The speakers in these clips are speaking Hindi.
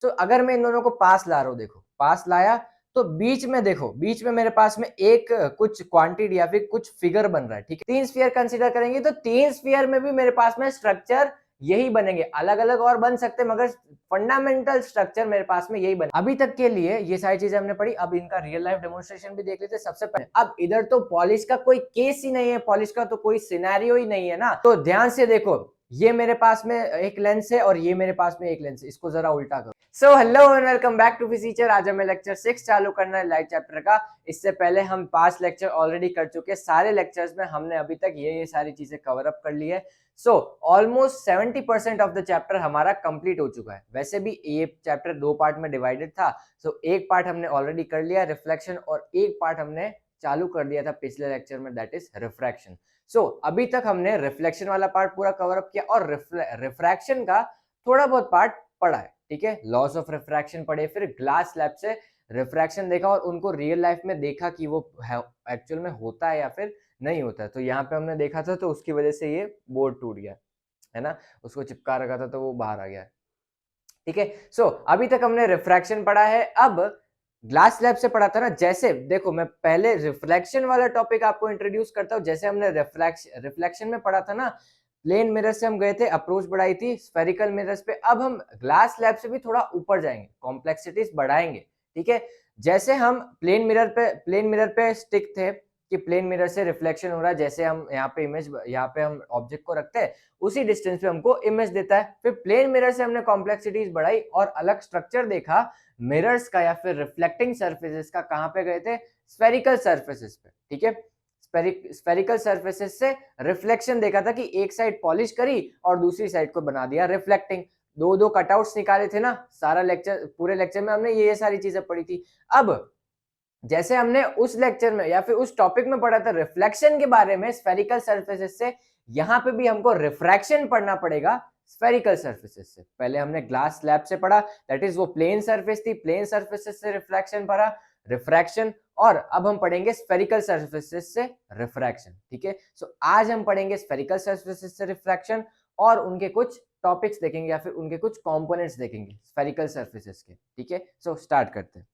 तो अगर मैं इन दोनों को पास ला रहा हूँ, देखो पास लाया तो बीच में देखो, बीच में मेरे पास में एक कुछ क्वांटिटी या फिर कुछ फिगर बन रहा है, ठीक है। 3 स्फीयर कंसीडर करेंगे तो 3 स्फीयर में भी मेरे पास में स्ट्रक्चर यही बनेंगे, अलग अलग और बन सकते हैं मगर फंडामेंटल स्ट्रक्चर मेरे पास में यही बने। अभी तक के लिए ये सारी चीजें हमने पढ़ी, अब इनका रियल लाइफ डेमोन्स्ट्रेशन भी देख लेते हैं। सबसे पहले अब इधर तो पॉलिश का कोई केस ही नहीं है, पॉलिश का तो कोई सिनेरियो ही नहीं है ना, तो ध्यान से देखो, ये मेरे पास में एक लेंस है और ये मेरे पास में एक लेंस है, इसको जरा उल्टा करो। So hello and welcome back to physics. आज हमें लेक्चर 6 चालू करना है लाइट चैप्टर का। इससे पहले हम 5 लेक्चर ऑलरेडी कर चुके हैं, सारे लेक्चर्स में हमने अभी तक ये सारी चीजें कवर अप कर ली है। So almost 70% of the chapter हमारा कंप्लीट हो चुका है। वैसे भी ये चैप्टर 2 पार्ट में डिवाइडेड था, सो एक पार्ट हमने ऑलरेडी कर लिया रिफ्लेक्शन, और एक पार्ट हमने चालू कर दिया था पिछले लेक्चर में, दैट इज रिफ्रैक्शन। सो अभी तक हमने रिफ्लेक्शन वाला पार्ट पूरा कवर अप किया और रिफ्रैक्शन का थोड़ा बहुत पार्ट पढ़ा है, ठीक है। लॉस ऑफ रिफ्रैक्शन पढ़े, फिर ग्लास स्लैब से रिफ्रैक्शन देखा और उनको रियल लाइफ में देखा कि वो एक्चुअल में होता है या फिर नहीं होता है। तो यहाँ पे हमने देखा था, तो उसकी वजह से ये बोर्ड टूट गया है ना, उसको चिपका रखा था तो वो बाहर आ गया, ठीक है। सो अभी तक हमने रिफ्रैक्शन पढ़ा है। अब ग्लास स्लैब से पढ़ा था ना, जैसे देखो मैं पहले रिफ्लेक्शन वाला टॉपिक आपको इंट्रोड्यूस करता हूँ। जैसे हमने रिफ्लेक्शन में पढ़ा था ना, प्लेन मिरर से हम गए थे, अप्रोच बढ़ाई थी स्फेरिकल मिरर्स पे। अब हम ग्लास स्लैब से भी थोड़ा ऊपर जाएंगे, कॉम्प्लेक्सिटीज बढ़ाएंगे, ठीक है। जैसे हम प्लेन मिरर पे स्टिक थे कि प्लेन मिरर से रिफ्लेक्शन हो रहा है, जैसे हम यहाँ पे हम ऑब्जेक्ट को रखते हैं, उसी डिस्टेंस पे हमको इमेज देता है। फिर प्लेन मिरर से हमने कॉम्प्लेक्सिटीज बढ़ाई और अलग स्ट्रक्चर देखा मिरर्स का या फिर रिफ्लेक्टिंग सरफेसेस का। कहां पे गए थे? स्फेरिकल सरफेसेस पे, ठीक है। स्फेरिकल सरफेसेस से रिफ्लेक्शन देखा था कि एक साइड पॉलिश करी और दूसरी साइड को बना दिया रिफ्लेक्टिंग। दो दो कटआउट्स निकाले थे ना, सारा लेक्चर, पूरे लेक्चर में हमने ये सारी चीजें पढ़ी थी। अब जैसे हमने उस लेक्चर में या फिर उस टॉपिक में पढ़ा था रिफ्लेक्शन के बारे में स्फेरिकल सरफेसेस से, यहां पे भी हमको रिफ्रैक्शन पढ़ना पड़ेगा स्फेरिकल सरफेसेस से। पहले हमने ग्लास स्लैब से पढ़ा, दैट इज वो प्लेन सरफेस थी, प्लेन सरफेसेस से रिफ्लेक्शन पढ़ा, रिफ्रैक्शन। और अब हम पढ़ेंगे स्फेरिकल सरफेसेस से रिफ्रैक्शन, ठीक है। सो आज हम पढ़ेंगे स्फेरिकल सरफेसेस से रिफ्रैक्शन और उनके कुछ टॉपिक्स देखेंगे या फिर उनके कुछ कंपोनेंट्स देखेंगे स्फेरिकल सरफेसेस के, ठीक है। सो स्टार्ट करते हैं।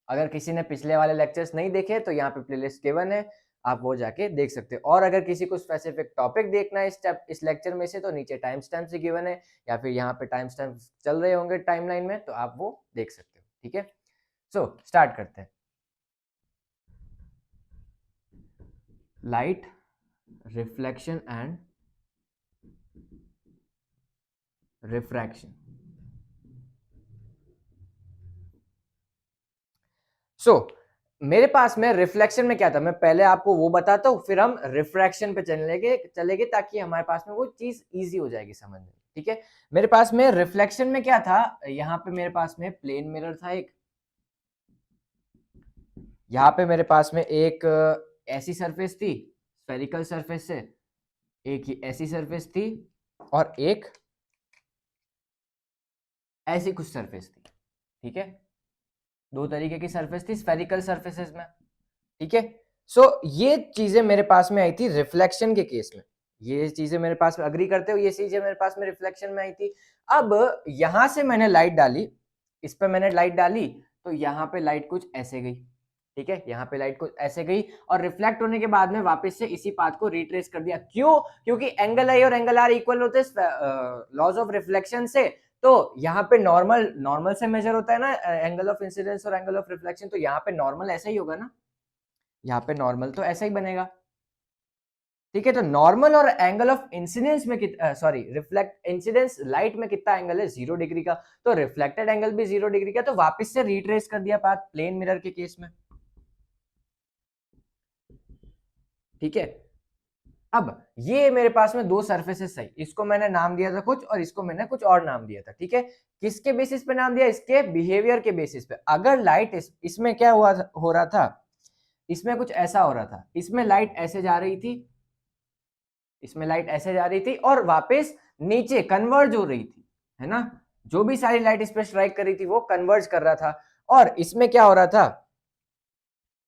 अगर किसी ने पिछले वाले लेक्चर्स नहीं देखे तो यहाँ पे प्लेलिस्ट गिवन है, आप वो जाके देख सकते हो। और अगर किसी को स्पेसिफिक टॉपिक देखना है इस लेक्चर में से, तो नीचे टाइम स्टैम्प से गिवन है या फिर यहाँ पे टाइम स्टैम्प चल रहे होंगे टाइमलाइन में, तो आप वो देख सकते हो, ठीक है। सो स्टार्ट करते हैं। Light reflection and refraction. So मेरे पास में रिफ्लेक्शन में क्या था, मैं पहले आपको वो बताता हूँ, फिर हम रिफ्रैक्शन पे चलेंगे ताकि हमारे पास में वो चीज इजी हो जाएगी समझने में, ठीक है। मेरे पास में रिफ्लेक्शन में क्या था, यहाँ पे मेरे पास में प्लेन मिरर था एक, यहाँ पे मेरे पास में एक ऐसी सरफेस थी स्फेरिकल सरफेस से, एक ही ऐसी सरफेस थी और एक ऐसी कुछ सरफेस थी, ठीक है। दो तरीके की सरफेस थी स्फेरिकल सरफेसेस में, ठीक है। सो ये चीजें मेरे पास में आई थी रिफ्लेक्शन के केस में, ये चीजें मेरे पास में, अग्री करते हो, ये चीजें मेरे पास में रिफ्लेक्शन में आई थी। अब यहां से मैंने लाइट डाली, इस पे मैंने लाइट डाली तो यहाँ पे लाइट कुछ ऐसे गई, ठीक है। यहाँ पे लाइट कुछ ऐसे गई और रिफ्लेक्ट होने के बाद में वापस से इसी पाथ को रिट्रेस कर दिया। क्यों? क्योंकि एंगल आई और एंगल आर इक्वल होते हैं लॉज ऑफ रिफ्लेक्शन से। तो यहाँ पे नॉर्मल से मेजर होता है ना एंगल ऑफ इंसिडेंस और एंगल ऑफ रिफ्लेक्शन, तो यहाँ पे नॉर्मल ऐसा ही होगा ना, यहाँ पे नॉर्मल तो ऐसा ही बनेगा, ठीक है। तो नॉर्मल और एंगल ऑफ इंसिडेंस में सॉरी रिफ्लेक्ट इंसिडेंस लाइट में कितना एंगल है? 0 डिग्री का, तो रिफ्लेक्टेड एंगल भी 0 डिग्री का, तो वापस से रिट्रेस कर दिया पाथ प्लेन मिरर के केस में, ठीक है। अब ये मेरे पास में दो सरफेसेस सही, इसको मैंने नाम दिया था कुछ और इसको मैंने कुछ और नाम दिया था, ठीक है। किसके बेसिस पे नाम दिया? इसके बिहेवियर के बेसिस पे। अगर लाइट इसमें क्या हो रहा था, इसमें कुछ ऐसा हो रहा था, इसमें लाइट ऐसे जा रही थी, इसमें लाइट ऐसे जा रही थी और वापस नीचे कन्वर्ज हो रही थी, है ना। जो भी सारी लाइट इस पे स्ट्राइक कर रही थी वो कन्वर्ज कर रहा था। और इसमें क्या हो रहा था,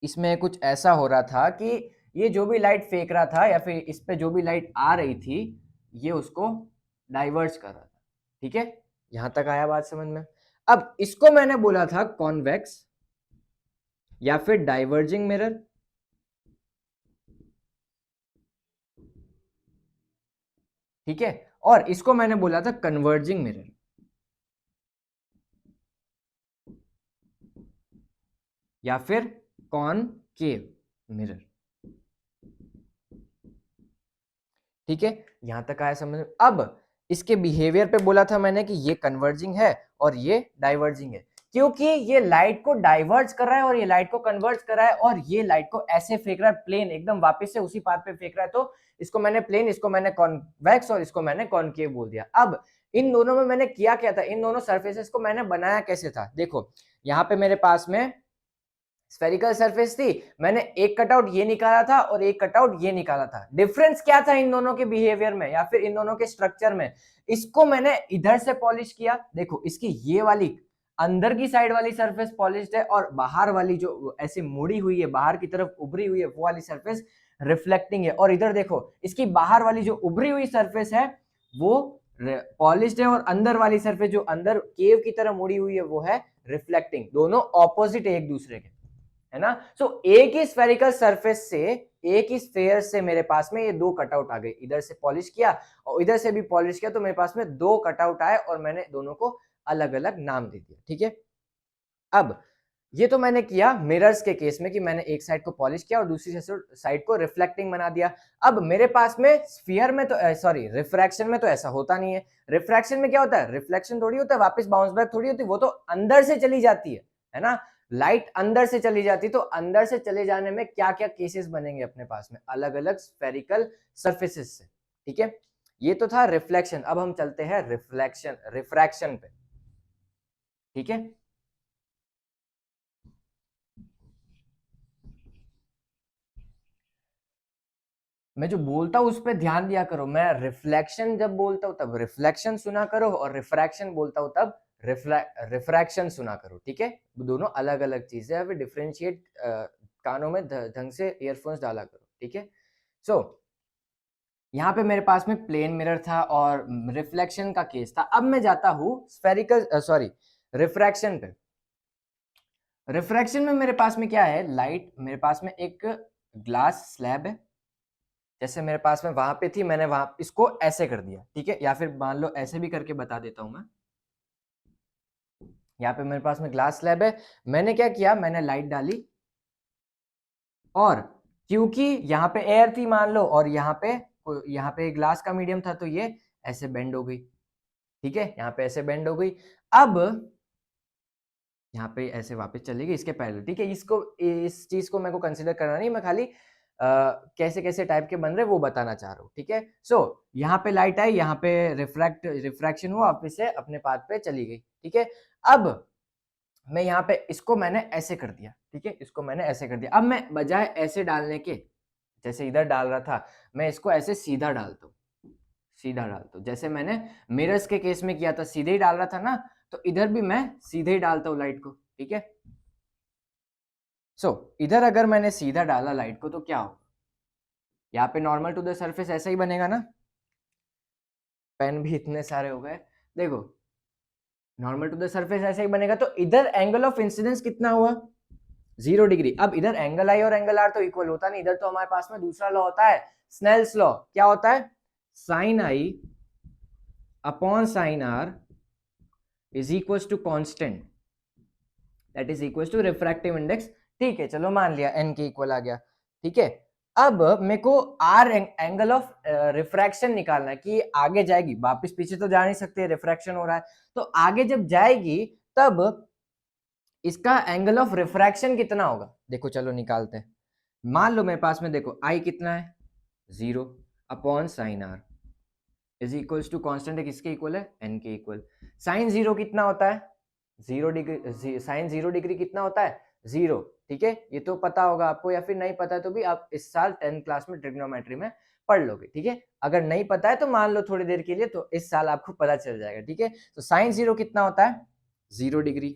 इसमें कुछ ऐसा हो रहा था कि ये जो भी लाइट फेंक रहा था या फिर इस पे जो भी लाइट आ रही थी, ये उसको डाइवर्ज कर रहा था, ठीक है। यहां तक आया बात समझ में? अब इसको मैंने बोला था कॉन्वेक्स या फिर डाइवर्जिंग मिरर, ठीक है, और इसको मैंने बोला था कन्वर्जिंग मिरर, या फिर कॉनकेव मिरर, ठीक है, यहां तक आया समझ में। अब इसके बिहेवियर पे बोला था मैंने कि ये कन्वर्जिंग है और ये डाइवर्जिंग है, क्योंकि ये लाइट को डाइवर्ज कर रहा है और ये लाइट को कन्वर्ज कर रहा है, और ये लाइट को ऐसे फेंक रहा है प्लेन एकदम वापस से उसी पाथ पे फेंक रहा है, तो इसको मैंने प्लेन, इसको मैंने कॉन्वेक्स और इसको मैंने कॉनकेव बोल दिया। अब इन दोनों में मैंने किया क्या था, इन दोनों सरफेसेस को मैंने बनाया कैसे था, देखो यहाँ पे मेरे पास में स्फेरिकल सरफेस थी, मैंने एक कटआउट ये निकाला था और एक कटआउट ये निकाला था। डिफरेंस क्या था इन दोनों के बिहेवियर में या फिर इन दोनों के स्ट्रक्चर में, इसको मैंने इधर से पॉलिश किया, देखो इसकी ये वाली अंदर की साइड वाली सरफेस पॉलिश्ड है और बाहर वाली जो ऐसे मुड़ी हुई है, बाहर की तरफ उभरी हुई है, वो वाली सरफेस रिफ्लेक्टिंग है। और इधर देखो इसकी बाहर वाली जो उभरी हुई सरफेस है वो पॉलिश्ड है और अंदर वाली सरफेस जो अंदर केव की तरह मुड़ी हुई है वो है रिफ्लेक्टिंग। दोनों ऑपोजिट है एक दूसरे के, है ना। सो एक ही स्फेरिकल सरफेस से, एक ही स्फेयर से मेरे पास में ये दो कटआउट आ गए, इधर से पॉलिश किया और इधर से भी पॉलिश किया, तो मेरे पास में दो कटआउट आए और मैंने दोनों को अलग अलग नाम दे दिया, ठीक है। अब ये तो मैंने किया मिरर्स के केस में कि मैंने एक साइड को पॉलिश किया और दूसरी साइड को रिफ्लेक्टिंग बना दिया। अब मेरे पास में स्फीयर में तो सॉरी रिफ्रैक्शन में तो ऐसा होता नहीं है। रिफ्रैक्शन में क्या होता है, रिफ्लेक्शन थोड़ी होता है, वापस बाउंस बैक थोड़ी होती है, वो तो अंदर से चली जाती है ना। लाइट अंदर से चली जाती, तो अंदर से चले जाने में क्या क्या केसेस बनेंगे अपने पास में, अलग अलग स्फेरिकल सर्फेसिस से, ठीक है। ये तो था रिफ्लेक्शन। अब हम चलते हैं रिफ्रैक्शन पे, ठीक है। मैं जो बोलता हूं उस पर ध्यान दिया करो, मैं रिफ्लेक्शन जब बोलता हूं तब रिफ्लेक्शन सुना करो और रिफ्रैक्शन बोलता हूं तब रिफ्रैक्शन सुना करो, ठीक है। दोनों अलग अलग चीजें हैं, डिफरेंशिएट कानों में ढंग से ईयरफोन्स डाला करो, ठीक है। सो यहाँ पे मेरे पास में प्लेन मिरर था और रिफ्लेक्शन का केस था। अब मैं जाता हूँ स्फेरिकल सॉरी रिफ्रैक्शन पे। रिफ्रैक्शन में मेरे पास में क्या है, लाइट मेरे पास में एक ग्लास स्लैब है, जैसे मेरे पास में वहां पे थी, मैंने वहां इसको ऐसे कर दिया, ठीक है, या फिर मान लो ऐसे भी करके बता देता हूं मैं। यहाँ पे मेरे पास में ग्लास स्लैब है, मैंने क्या किया, मैंने लाइट डाली और क्योंकि यहाँ पे एयर थी मान लो और यहाँ पे ग्लास का मीडियम था, तो ये ऐसे बेंड हो गई, ठीक है, यहाँ पे ऐसे बेंड हो गई। अब यहाँ पे ऐसे वापस चली गई इसके पैरेलल, ठीक है। इसको इस चीज को मेरे को कंसीडर करना नहीं, मैं खाली कैसे कैसे टाइप के बन रहे वो बताना चाह रहा हूँ, ठीक है। सो यहाँ पे लाइट आई, यहाँ पे रिफ्रैक्शन हुआ, वापस से अपने पाथ पे चली गई, ठीक है। अब मैं यहाँ पे इसको मैंने ऐसे कर दिया, ठीक है, इसको मैंने ऐसे कर दिया। अब मैं बजाय ऐसे डालने के, जैसे इधर डाल रहा था, मैं इसको ऐसे सीधा डालता हूँ, सीधा डालता हूँ, जैसे मैंने मिरर्स के केस में किया था, सीधे ही डाल रहा था ना, तो इधर भी मैं सीधे ही डालता हूँ लाइट को, ठीक है। सो इधर अगर मैंने सीधा डाला लाइट को तो क्या होगा, यहाँ पे नॉर्मल टू द सरफेस ऐसा ही बनेगा ना। पेन भी इतने सारे हो गए, देखो नॉर्मल टू द सरफेस ऐसे ही बनेगा, तो इधर एंगल ऑफ इंसिडेंस कितना हुआ, 0 डिग्री। अब इधर एंगल आई और एंगल आर तो इक्वल होता नहीं, इधर तो हमारे पास में दूसरा लॉ होता है, स्नेल्स लॉ। क्या होता है, sine i upon sine r is equal to constant, that is equal to refractive index, ठीक है। चलो मान लिया एन के इक्वल आ गया, ठीक है। अब मेरे को आर एंगल ऑफ रिफ्रैक्शन निकालना है कि आगे जाएगी, वापस पीछे तो जा नहीं सकते, रिफ्रैक्शन हो रहा है, तो आगे जब जाएगी तब इसका एंगल ऑफ रिफ्रैक्शन कितना होगा, देखो चलो निकालते हैं। मान लो मेरे पास में देखो आई कितना है, 0 upon sine r is equal to constant, किसके इक्वल है, एन के इक्वल। साइन 0 कितना होता है, 0 डिग्री, साइन 0 डिग्री कितना होता है, 0, ठीक है। ये तो पता होगा आपको, या फिर नहीं पता है तो भी आप इस साल 10th क्लास में ट्रिग्नोमेट्री में पढ़ लोगे, ठीक है। अगर नहीं पता है तो मान लो थोड़ी देर के लिए, तो इस साल आपको पता चल जाएगा, ठीक है। तो साइन 0 कितना होता है, 0 डिग्री,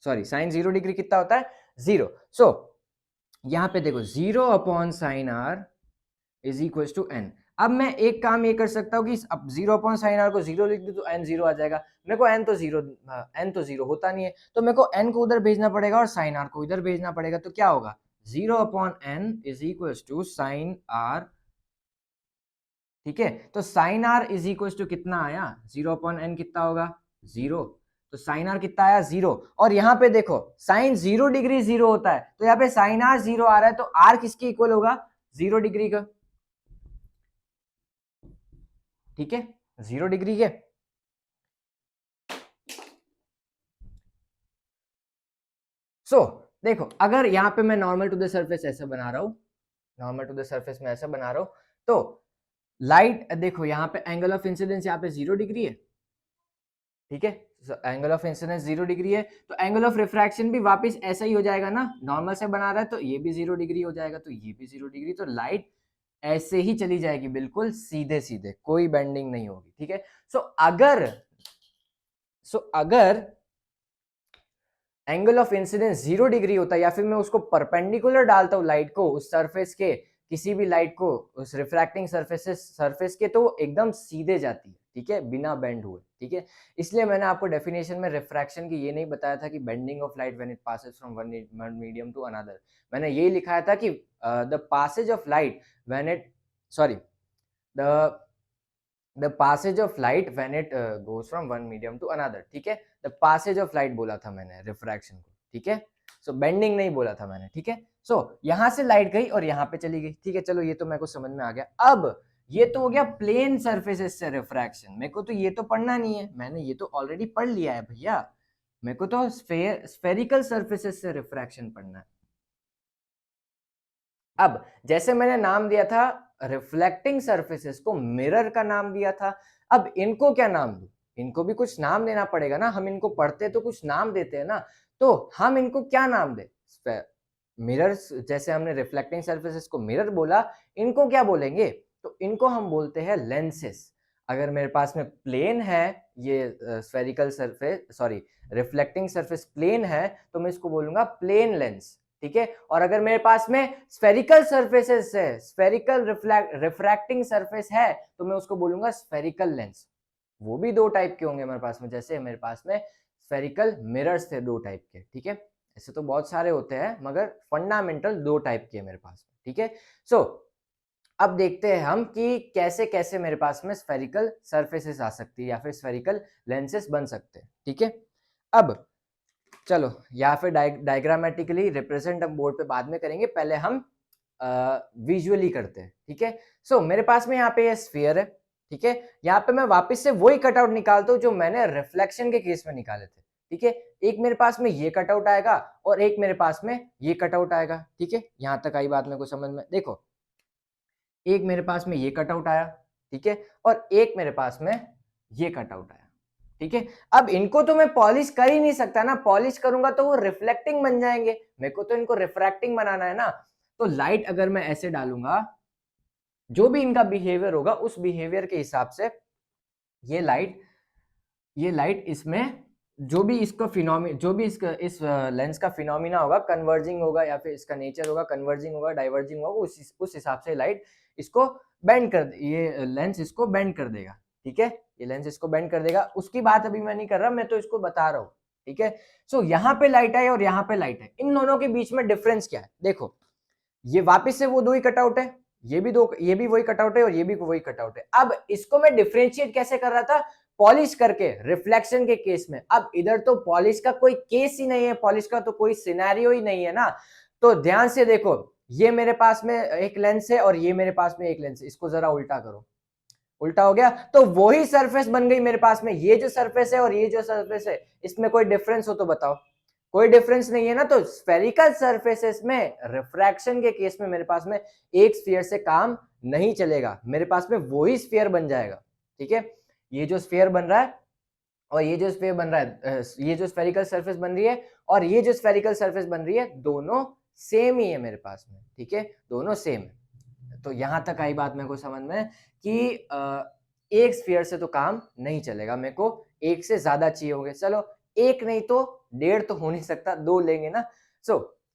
सॉरी साइन 0 डिग्री कितना होता है, 0। सो यहाँ पे देखो 0 upon sine r is equal to n. अब मैं एक काम ये कर सकता हूँ कि अब 0/sin r को 0 लिख दूं तो n 0 आ जाएगा। मेरे को n तो 0 होता नहीं है, तो मेरे को n को उधर भेजना पड़ेगा और sin r को इधर भेजना पड़ेगा। तो क्या होगा 0/n is equal to sin r। ठीक है, तो sin r is equal to कितना आया 0/n कितना होगा 0। तो sin r कितना आया 0। और यहाँ पे देखो sin 0 डिग्री 0 होता है, तो यहाँ पे sin r 0 आ रहा है, तो r किसके इक्वल होगा 0 डिग्री का। ठीक है, 0 डिग्री के। देखो अगर यहाँ पे मैं नॉर्मल टू द सरफेस ऐसा बना रहा हूं, नॉर्मल टू द सरफेस में ऐसा बना रहा हूं, तो लाइट देखो यहाँ पे एंगल ऑफ इंसिडेंस यहाँ पे 0 डिग्री है। ठीक है, एंगल ऑफ इंसिडेंस 0 डिग्री है, तो एंगल ऑफ रिफ्रैक्शन भी वापस ऐसा ही हो जाएगा ना, नॉर्मल से बना रहा है तो ये भी 0 डिग्री हो जाएगा, तो ये भी 0 डिग्री। तो लाइट ऐसे ही चली जाएगी बिल्कुल सीधे सीधे, कोई बेंडिंग नहीं होगी। ठीक है, अगर एंगल ऑफ इंसिडेंस 0 डिग्री होता है, या फिर मैं उसको परपेंडिकुलर डालता हूं लाइट को उस सरफेस के, किसी भी लाइट को उस रिफ्रैक्टिंग सरफेस के, तो वो एकदम सीधे जाती है। ठीक है, बिना बेंड हुए। ठीक है, इसलिए मैंने आपको डेफिनेशन में रिफ्रैक्शन की ये नहीं बताया था कि bending of light when it passes from one medium to another. मैंने यही लिखाया था कि the passage of light when it sorry the passage of light when it goes from one medium to another। ठीक है, द passage of light बोला था मैंने रिफ्रैक्शन को। ठीक है, सो बेंडिंग नहीं बोला था मैंने। ठीक है, सो यहां से लाइट गई और यहां पे चली गई। ठीक है, चलो ये तो मेरे को समझ में आ गया। अब ये तो हो गया प्लेन सरफेसेस से रिफ्रैक्शन, मेरे को तो ये तो पढ़ना नहीं है, मैंने ये तो ऑलरेडी पढ़ लिया है भैया। मेरे को तो स्फेरिकल सरफेसेस से रिफ्रैक्शन पढ़ना है। अब जैसे मैंने नाम दिया था रिफ्लेक्टिंग सरफेसेस को, मिरर का नाम दिया था, अब इनको क्या नाम दूं? इनको भी कुछ नाम देना पड़ेगा ना, हम इनको पढ़ते तो कुछ नाम देते हैं ना, तो हम इनको क्या नाम दें? मिरर्स, जैसे हमने रिफ्लेक्टिंग सरफेसेस को मिरर बोला, इनको क्या बोलेंगे? तो इनको हम बोलते हैं लेंसेस। अगर मेरे पास में प्लेन है, ये spherical surface sorry reflecting surface plane है, तो मैं इसको बोलूंगा प्लेन लेंस। ठीक है, और अगर मेरे पास में स्फेरिकल सरफेसेस है, स्फेरिकल रिफ्रैक्टिंग सरफेस है, तो मैं उसको बोलूंगा स्फेरिकल लेंस। वो भी दो टाइप के होंगे मेरे पास में, जैसे मेरे पास में स्फेरिकल मिरर्स थे दो टाइप के। ठीक है, ऐसे तो बहुत सारे होते हैं, मगर फंडामेंटल दो टाइप के मेरे पास में। ठीक है, सो अब देखते हैं हम कि कैसे कैसे मेरे पास में स्फेरिकल सरफेसेस आ सकती है या फिर स्फेरिकल लेंसेस बन सकते हैं। ठीक है, अब चलो या फिर डायग्रामेटिकली रिप्रेजेंट हम बोर्ड पे बाद में करेंगे, पहले हम विजुअली करते हैं। ठीक है, सो मेरे पास में यहाँ पे ये स्फीयर है। ठीक है, यहाँ पे मैं वापस से वही कटआउट निकालता हूँ जो मैंने रिफ्लेक्शन के केस में निकाले थे। ठीक है, एक मेरे पास में ये कटआउट आएगा और एक मेरे पास में ये कटआउट आएगा। ठीक है, यहाँ तक आई बात मेरे को समझ में। देखो एक मेरे पास में ये कटआउट आया, ठीक है, और एक मेरे पास में ये कटआउट आया। ठीक है, अब इनको तो मैं पॉलिश कर ही नहीं सकता ना, पॉलिश करूंगा तो वो रिफ्लेक्टिंग बन जाएंगे, मेरे को तो इनको रिफ्रैक्टिंग बनाना है ना। तो लाइट अगर मैं ऐसे डालूंगा, जो भी इनका बिहेवियर होगा उस बिहेवियर के हिसाब से ये लाइट इसमें जो भी इसका फिनोमिना, जो भी इसका इस लेंस का फिनोमिना होगा, कन्वर्जिंग होगा या फिर इसका नेचर होगा कन्वर्जिंग होगा डाइवर्जिंग होगा, उस हिसाब से लाइट इसको बेंड कर, ये लेंस इसको बेंड कर देगा। ठीक है, ये लेंस इसको बेंड कर देगा, उसकी बात अभी मैं नहीं कर रहा, मैं तो इसको बता रहा हूँ। ठीक है, सो यहाँ पे लाइट है और यहाँ पे लाइट है, इन दोनों के बीच में डिफरेंस क्या है? देखो ये वापस से वो दो ही कटआउट है, ये भी वही कटआउट है और ये भी वही कटआउट है। अब इसको मैं डिफरेंशिएट कैसे कर रहा था? पॉलिश करके, रिफ्लेक्शन के केस में। अब इधर तो पॉलिश का कोई केस ही नहीं है, पॉलिश का तो कोई सिनेरियो ही नहीं है ना। तो ध्यान से देखो, ये मेरे पास में एक लेंस है और ये मेरे पास में एक लेंस है, इसको जरा उल्टा करो, उल्टा हो गया, तो वही सरफेस बन गई मेरे पास में। ये जो सरफेस है और ये जो सरफेस है, इसमें कोई डिफरेंस हो तो बताओ? कोई डिफरेंस नहीं है ना। तो स्फेरिकल सरफेसेस में रिफ्रैक्शन के केस में मेरे पास में एक स्फीयर से काम नहीं चलेगा, मेरे पास में वही स्फीयर बन जाएगा। ठीक है, ये जो स्फीयर बन रहा है और ये जो स्फीयर बन रहा है, ये जो स्फेरिकल सरफेस बन रही है और ये जो स्फेरिकल सरफेस बन रही है, दोनों सेम ही है मेरे पास में। ठीक है, दोनों सेम है। तो यहां तक आई बात मेरे को समझ में कि एक स्फीयर से तो काम नहीं चलेगा, मेरे को एक से ज्यादा चाहिए होंगे। चलो एक नहीं तो डेढ़ तो हो नहीं सकता, दो लेंगे ना।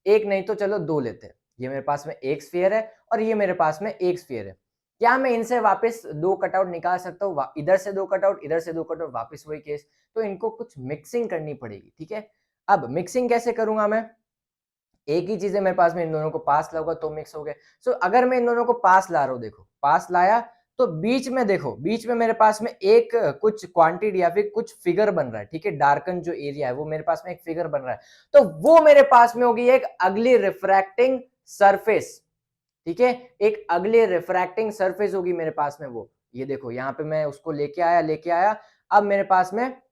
एक नहीं तो चलो दो लेते हैं। ये मेरे पास में एक स्फीयर है और ये मेरे पास में एक स्फीयर है। क्या मैं इनसे वापस दो कटआउट निकाल सकता हूँ? इधर से दो कटआउट, इधर से दो कटआउट, वापस वही केस। तो इनको कुछ मिक्सिंग करनी पड़ेगी, ठीक है। अब मिक्सिंग कैसे करूंगा मैं? एक ही चीज है मेरे पास में, इन दोनों को पास लाऊंगा तो मिक्स हो गए। सो अगर मैं इन दोनों को पास ला रहा हूँ, देखो पास लाया तो बीच में देखो, बीच में मेरे पास में एक कुछ क्वांटिटी या फिर कुछ फिगर बन रहा है, ठीक है। डार्कन जो एरिया है वो मेरे पास में एक फिगर बन रहा है, तो वो मेरे पास में होगी एक अगली रिफ्रैक्टिंग सरफेस, ठीक है। एक अगली रिफ्रैक्टिंग सरफेस होगी मेरे पास में वो। ये देखो यहाँ पे मैं उसको लेके आया, अब मेरे पास में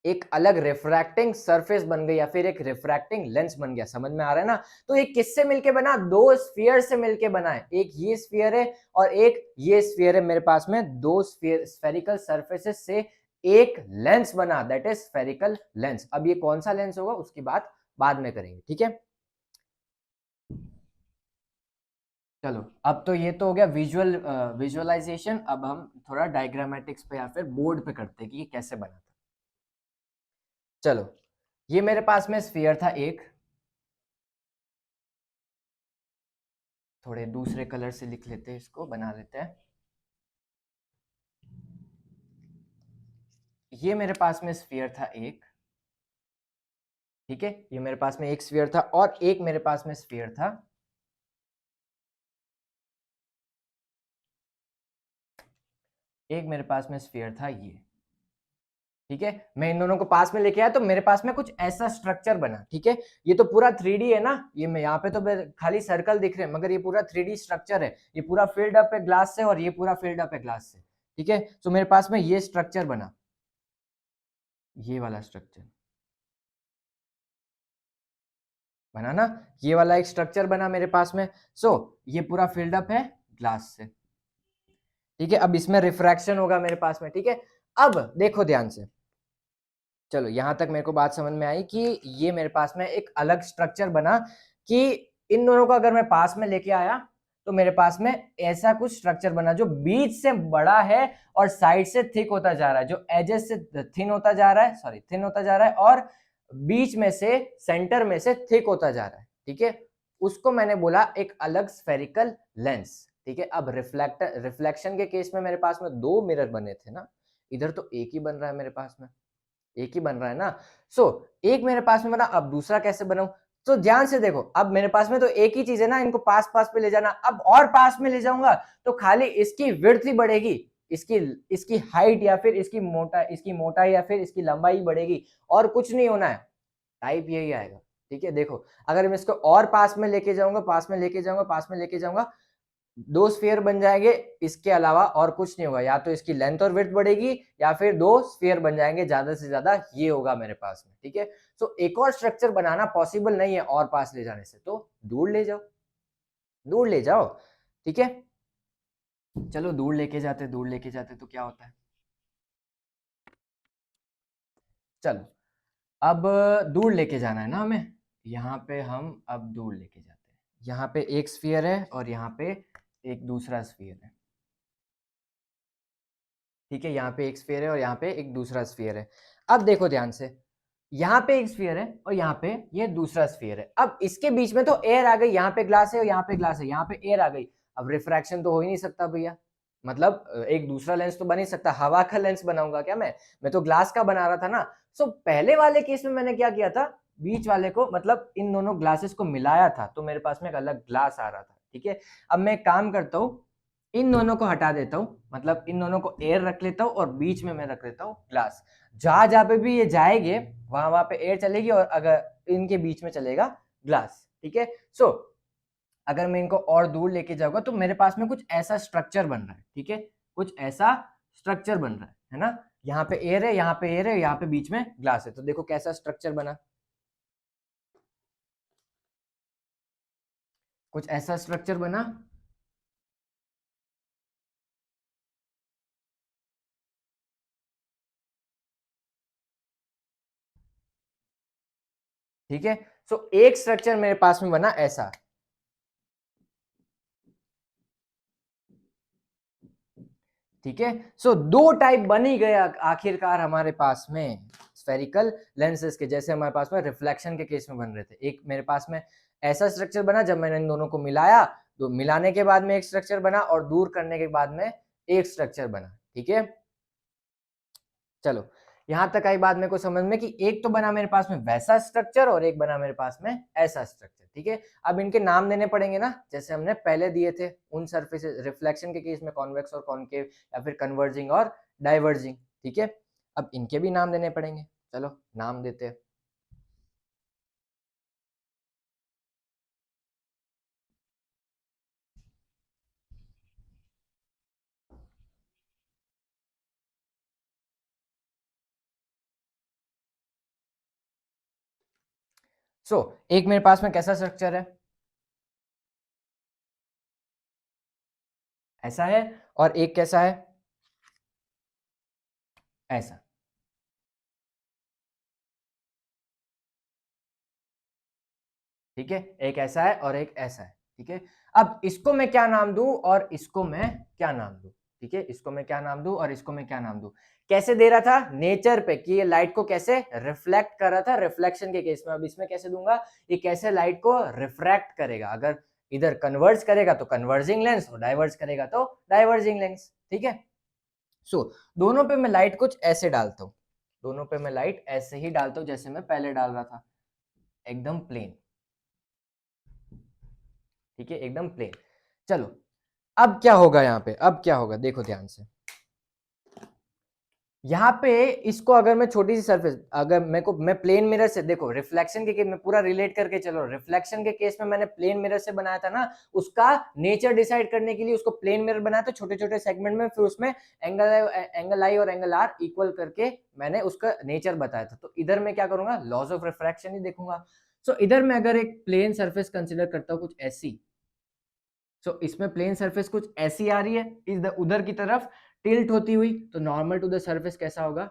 एक अलग रिफ्रैक्टिंग सरफेस बन गई या फिर एक रिफ्रैक्टिंग लेंस बन गया। समझ में आ रहा है ना? तो एक किससे मिलके बना? दो स्फीयर से मिलके बना है। एक ये स्फीयर है और एक ये स्फीयर है मेरे पास में। दो स्फेरिकल सरफेसेस से एक लेंस बना, दैट इज स्फेरिकल लेंस। अब ये कौन सा लेंस होगा उसकी बात बाद में करेंगे, ठीक है। चलो अब तो ये तो हो गया विजुअलाइजेशन। अब हम थोड़ा डायग्रामेटिक्स पे या फिर बोर्ड पे करते हैं कि ये कैसे बना था। चलो ये मेरे पास में स्फीयर था एक, थोड़े दूसरे कलर से लिख लेते हैं, इसको बना लेते हैं। ये मेरे पास में स्फीयर था एक, ठीक है। ये मेरे पास में एक स्फीयर था और एक मेरे पास में स्फीयर था, एक मेरे पास में स्फीयर था ये, ठीक है। मैं इन दोनों को पास में लेके आया तो मेरे पास में कुछ ऐसा स्ट्रक्चर बना, ठीक है। ये तो पूरा 3D है ना, ये मैं यहाँ पे तो खाली सर्कल दिख रहे हैं, मगर ये पूरा 3D स्ट्रक्चर है। ये पूरा फिल्ड अप है ग्लास से और ये पूरा फिल्ड अप है ग्लास से, ठीक है। तो मेरे पास में ये स्ट्रक्चर बना, ये वाला स्ट्रक्चर बना ना, ये वाला एक स्ट्रक्चर बना मेरे पास में। सो ये पूरा फिल्ड अप है ग्लास से, ठीक है। अब इसमें रिफ्रैक्शन होगा मेरे पास में, ठीक है। अब देखो ध्यान से, चलो यहां तक मेरे को बात समझ में आई कि ये मेरे पास में एक अलग स्ट्रक्चर बना कि इन दोनों को अगर मैं पास में लेके आया तो मेरे पास में ऐसा कुछ स्ट्रक्चर बना जो बीच से बड़ा है और साइड से थिक होता जा रहा है, जो एजेस से थिन होता जा रहा है, सॉरी थिन होता जा रहा है, और बीच में से सेंटर में से थिक होता जा रहा है, ठीक है। उसको मैंने बोला एक अलग स्फेरिकल लेंस, ठीक है। अब रिफ्लेक्शन के केस में मेरे पास में दो मिरर बने थे ना, इधर तो एक ही बन रहा है मेरे पास में, एक ही बन रहा है ना। एक मेरे पास में बना, अब दूसरा कैसे बनाऊं? तो ध्यान से देखो, अब मेरे पास में तो एक ही चीज है ना, इनको पास पास पे ले जाना। अब और पास में ले जाऊंगा तो खाली इसकी विड्थ ही बढ़ेगी, इसकी इसकी हाइट या फिर इसकी मोटाई या फिर इसकी लंबाई बढ़ेगी, और कुछ नहीं होना है। टाइप यही आएगा, ठीक है। देखो अगर मैं इसको और पास में लेके जाऊंगा, पास में लेके जाऊंगा, पास में लेके जाऊंगा, दो स्फीयर बन जाएंगे, इसके अलावा और कुछ नहीं होगा। या तो इसकी लेंथ और विड्थ बढ़ेगी या फिर दो स्फीयर बन जाएंगे, ज्यादा से ज्यादा ये होगा मेरे पास में, ठीक है। तो एक और स्ट्रक्चर बनाना पॉसिबल नहीं है और पास ले जाने से, तो दूर ले जाओ, दूर ले जाओ, ठीक है। चलो दूर लेके जाते, दूर लेके जाते तो क्या होता है। चलो अब दूर लेके जाना है ना हमें, यहाँ पे हम अब दूर लेके जाते हैं। यहाँ पे एक स्फीयर है और यहाँ पे एक दूसरा स्फीयर है, ठीक है। यहाँ पे एक स्फीयर है और यहाँ पे एक दूसरा स्फीयर है। अब देखो ध्यान से, यहाँ पे एक स्फीयर है और यहाँ पे ये दूसरा स्फीयर है। अब इसके बीच में तो एयर आ गई, यहाँ पे ग्लास है और यहाँ पे ग्लास है, यहाँ पे एयर आ गई। अब रिफ्रैक्शन तो हो ही नहीं सकता भैया, मतलब एक दूसरा लेंस तो बन ही सकता। हवा का लेंस बनाऊंगा क्या मैं तो ग्लास का बना रहा था ना। सो पहले वाले केस में मैंने क्या किया था, बीच वाले को मतलब इन दोनों ग्लासेस को मिलाया था, तो मेरे पास में एक अलग ग्लास आ रहा था, ठीक है। अब मैं एक काम करता हूँ, इन दोनों को हटा देता हूं, मतलब इन दोनों को एयर रख लेता हूं और बीच में मैं रख लेता हूं ग्लास। जहां जहां पे भी ये जाएंगे वहां वहां पे एयर चलेगी और अगर इनके बीच में चलेगा ग्लास, ठीक है। अगर मैं इनको और दूर लेके जाऊंगा तो मेरे पास में कुछ ऐसा स्ट्रक्चर बन रहा है, ठीक है। कुछ ऐसा स्ट्रक्चर बन रहा है ना। यहाँ पे एयर है, यहाँ पे एयर है, यहाँ पे बीच में ग्लास है, तो देखो कैसा स्ट्रक्चर बना, कुछ ऐसा स्ट्रक्चर बना। ठीक है। एक स्ट्रक्चर मेरे पास में बना ऐसा, ठीक है। दो टाइप बन ही गया आखिरकार हमारे पास में स्फेरिकल लेंसेज के, जैसे हमारे पास में रिफ्लेक्शन के केस में बन रहे थे। एक मेरे पास में ऐसा स्ट्रक्चर बना, जब मैंने इन दोनों को मिलाया तो मिलाने के बाद में एक स्ट्रक्चर बना और दूर करने के बाद में एक स्ट्रक्चर बना, ठीक है। चलो यहां तक आई बात मेरे को समझ में कि एक तो बना मेरे पास में वैसा स्ट्रक्चर और एक बना मेरे पास में ऐसा स्ट्रक्चर, ठीक है। अब इनके नाम देने पड़ेंगे ना, जैसे हमने पहले दिए थे उन सरफेसेस, रिफ्लेक्शन के केस में कॉन्वेक्स और कॉनकेव या फिर कन्वर्जिंग और डाइवर्जिंग, ठीक है। अब इनके भी नाम देने पड़ेंगे, चलो नाम देते हैं। एक मेरे पास में कैसा स्ट्रक्चर है, ऐसा है, और एक कैसा है, ऐसा, ठीक है। एक ऐसा है और एक ऐसा है, ठीक है। अब इसको मैं क्या नाम दूं और इसको मैं क्या नाम दूं, ठीक है। इसको मैं क्या नाम दूं और इसको मैं क्या नाम दूं। कैसे दे रहा था, नेचर पे, कि ये लाइट को कैसे रिफ्लेक्ट कर रहा था रिफ्लेक्शन के केस में। अब इसमें कैसे दूंगा, ये कैसे लाइट को रिफ्रैक्ट करेगा, अगर इधर कन्वर्ज करेगा तो कन्वर्जिंग लेंस और डाइवर्ज करेगा तो डाइवर्जिंग लेंस, ठीक है। दोनों पे मैं लाइट कुछ ऐसे डालता हूं, दोनों पे मैं लाइट ऐसे ही डालता हूं जैसे मैं पहले डाल रहा था, एकदम प्लेन, ठीक है, एकदम प्लेन। चलो अब क्या होगा यहाँ पे, अब क्या होगा देखो ध्यान से। यहाँ पे इसको अगर मैं छोटी सी सरफेस, अगर मैं प्लेन मिरर से, देखो रिफ्लेक्शन के केस में पूरा रिलेट करके चलो, रिफ्लेक्शन के केस में मैंने प्लेन मिरर से बनाया था ना, उसका नेचर डिसाइड करने के लिए उसको प्लेन मिरर बनाया था छोटे छोटे सेगमेंट में, फिर उसमें एंगल आई और एंगल आर इक्वल करके मैंने उसका नेचर बताया था। तो इधर मैं क्या करूंगा, लॉज ऑफ रिफ्रैक्शन ही देखूंगा। इधर मैं अगर एक प्लेन सर्फेस कंसिडर करता हूँ कुछ ऐसी, इसमें प्लेन सरफेस कुछ ऐसी आ रही है, उधर की तरफ टिल्ट होती हुई, तो नॉर्मल टू द सरफेस कैसा होगा,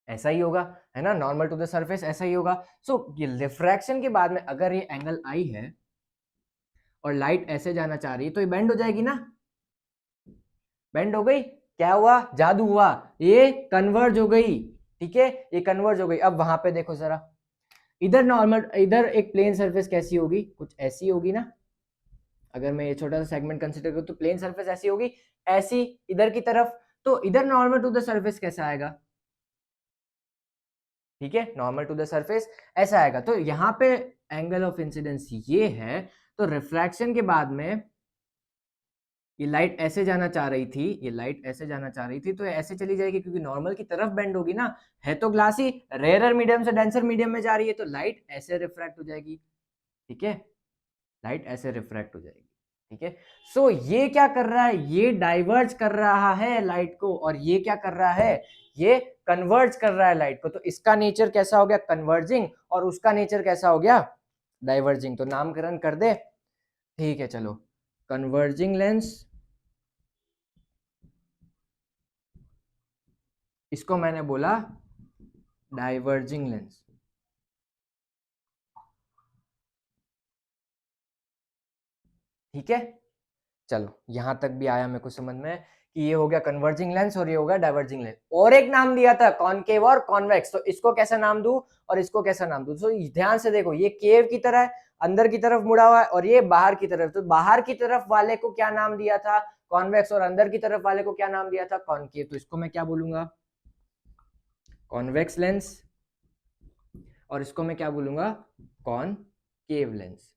ऐसा ही होगा, है ना, नॉर्मल टू द सरफेस ऐसा ही होगा। ये रिफ्रैक्शन के बाद में अगर ये एंगल आई है और लाइट ऐसे जाना चाह रही है तो ये बेंड हो जाएगी ना, बेंड हो गई, क्या हुआ, जादू हुआ, ये कन्वर्ज हो गई, ठीक है, ये कन्वर्ज हो गई। अब वहां पे देखो जरा, इधर नॉर्मल, इधर एक प्लेन सरफेस कैसी होगी, कुछ ऐसी होगी ना, अगर मैं ये छोटा सा सेगमेंट कंसीडर करूं तो प्लेन सरफेस ऐसी होगी, ऐसी इधर की तरफ, तो इधर नॉर्मल टू द सरफेस कैसा आएगा, ठीक है, नॉर्मल टू द सरफेस ऐसा आएगा। तो यहाँ पे एंगल ऑफ इंसिडेंस ये है, तो रिफ्रैक्शन के बाद में ये लाइट ऐसे जाना चाह रही थी, ये लाइट ऐसे जाना चाह रही थी, तो ऐसे चली जाएगी क्योंकि नॉर्मल की तरफ बेंड होगी ना, है तो ग्लासी, रेयरर मीडियम से डेंसर मीडियम में जा रही है, तो लाइट ऐसे रिफ्रैक्ट हो जाएगी, ठीक है, लाइट ऐसे रिफ्रैक्ट हो जाएगी, ठीक है। ये क्या कर रहा है, ये डाइवर्ज कर रहा है लाइट को, और ये क्या कर रहा है, ये कन्वर्ज कर रहा है लाइट को। तो इसका नेचर कैसा हो गया, कन्वर्जिंग, और उसका नेचर कैसा हो गया, डाइवर्जिंग। तो नामकरण कर दे, ठीक है, चलो, कन्वर्जिंग लेंस, इसको मैंने बोला डाइवर्जिंग लेंस, ठीक है। चलो यहां तक भी आया मेरे को समझ में कि ये हो गया कन्वर्जिंग लेंस और ये हो गया डाइवर्जिंग लेंस। और एक नाम दिया था कॉनकेव और कॉन्वेक्स, तो इसको कैसा नाम दूं और इसको कैसा नाम दूं। तो ध्यान से देखो, ये केव की तरह है, अंदर की तरफ मुड़ा हुआ है, और ये बाहर की तरफ, तो बाहर की तरफ वाले को क्या नाम दिया था, कॉन्वेक्स, और अंदर की तरफ वाले को क्या नाम दिया था, कॉनकेव। तो इसको मैं क्या बोलूंगा, कॉन्वेक्स लेंस, और इसको मैं क्या बोलूंगा, कॉनकेव लेंस।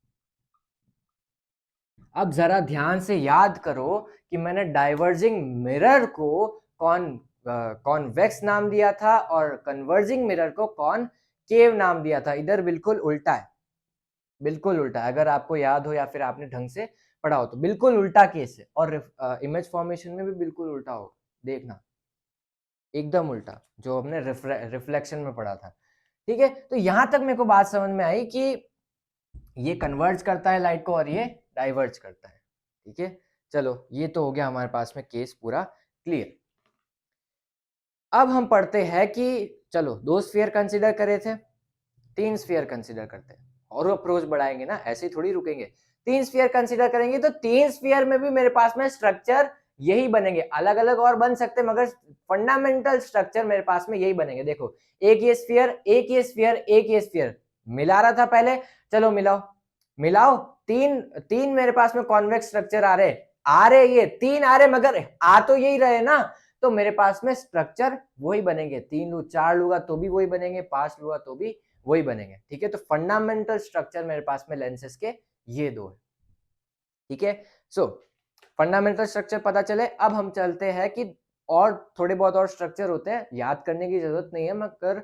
अब जरा ध्यान से याद करो कि मैंने डाइवर्जिंग मिरर को कॉन्वेक्स नाम दिया था और कन्वर्जिंग मिरर को कॉनकेव नाम दिया था। इधर बिल्कुल उल्टा है, बिल्कुल उल्टा है। अगर आपको याद हो या फिर आपने ढंग से पढ़ा हो तो बिल्कुल उल्टा केस है, और इमेज फॉर्मेशन में भी बिल्कुल उल्टा हो, देखना एकदम उल्टा जो हमने रिफ्लेक्शन में पढ़ा था, ठीक है। तो यहां तक मेरे को बात समझ में आई कि ये कन्वर्ज करता है लाइट को और ये डाइवर्ज करता है, ठीक है। चलो ये तो हो गया हमारे पास में केस पूरा क्लियर। अब हम पढ़ते हैं कि चलो 2 स्फीयर कंसीडर करे थे, 3 स्फीयर कंसीडर करते हैं, और अप्रोच बढ़ाएंगे ना, ऐसे ही थोड़ी रुकेंगे। 3 स्फीयर कंसीडर करेंगे तो 3 स्फीयर में भी मेरे पास में स्ट्रक्चर यही बनेंगे, अलग अलग और बन सकते हैं मगर फंडामेंटल स्ट्रक्चर मेरे पास में यही बनेंगे। देखो एक ये स्फीयर, एक ये स्फीयर, एक ये स्फीयर, मिला रहा था पहले, चलो मिलाओ, मिलाओ, तीन मेरे पास में कॉन्वेक्स स्ट्रक्चर आ रहे, ये तीन आ रहे, मगर आ तो यही रहे ना, तो मेरे पास में स्ट्रक्चर वही बनेंगे। 3 लू 4 लूंगा तो भी वही बनेंगे, 5 लूंगा तो भी वही बनेंगे। ठीक है, तो फंडामेंटल स्ट्रक्चर मेरे पास में लेंसेज के ये दो है। ठीक है, सो फंडामेंटल स्ट्रक्चर पता चले। अब हम चलते हैं कि और थोड़े बहुत और स्ट्रक्चर होते हैं, याद करने की जरूरत नहीं है, मगर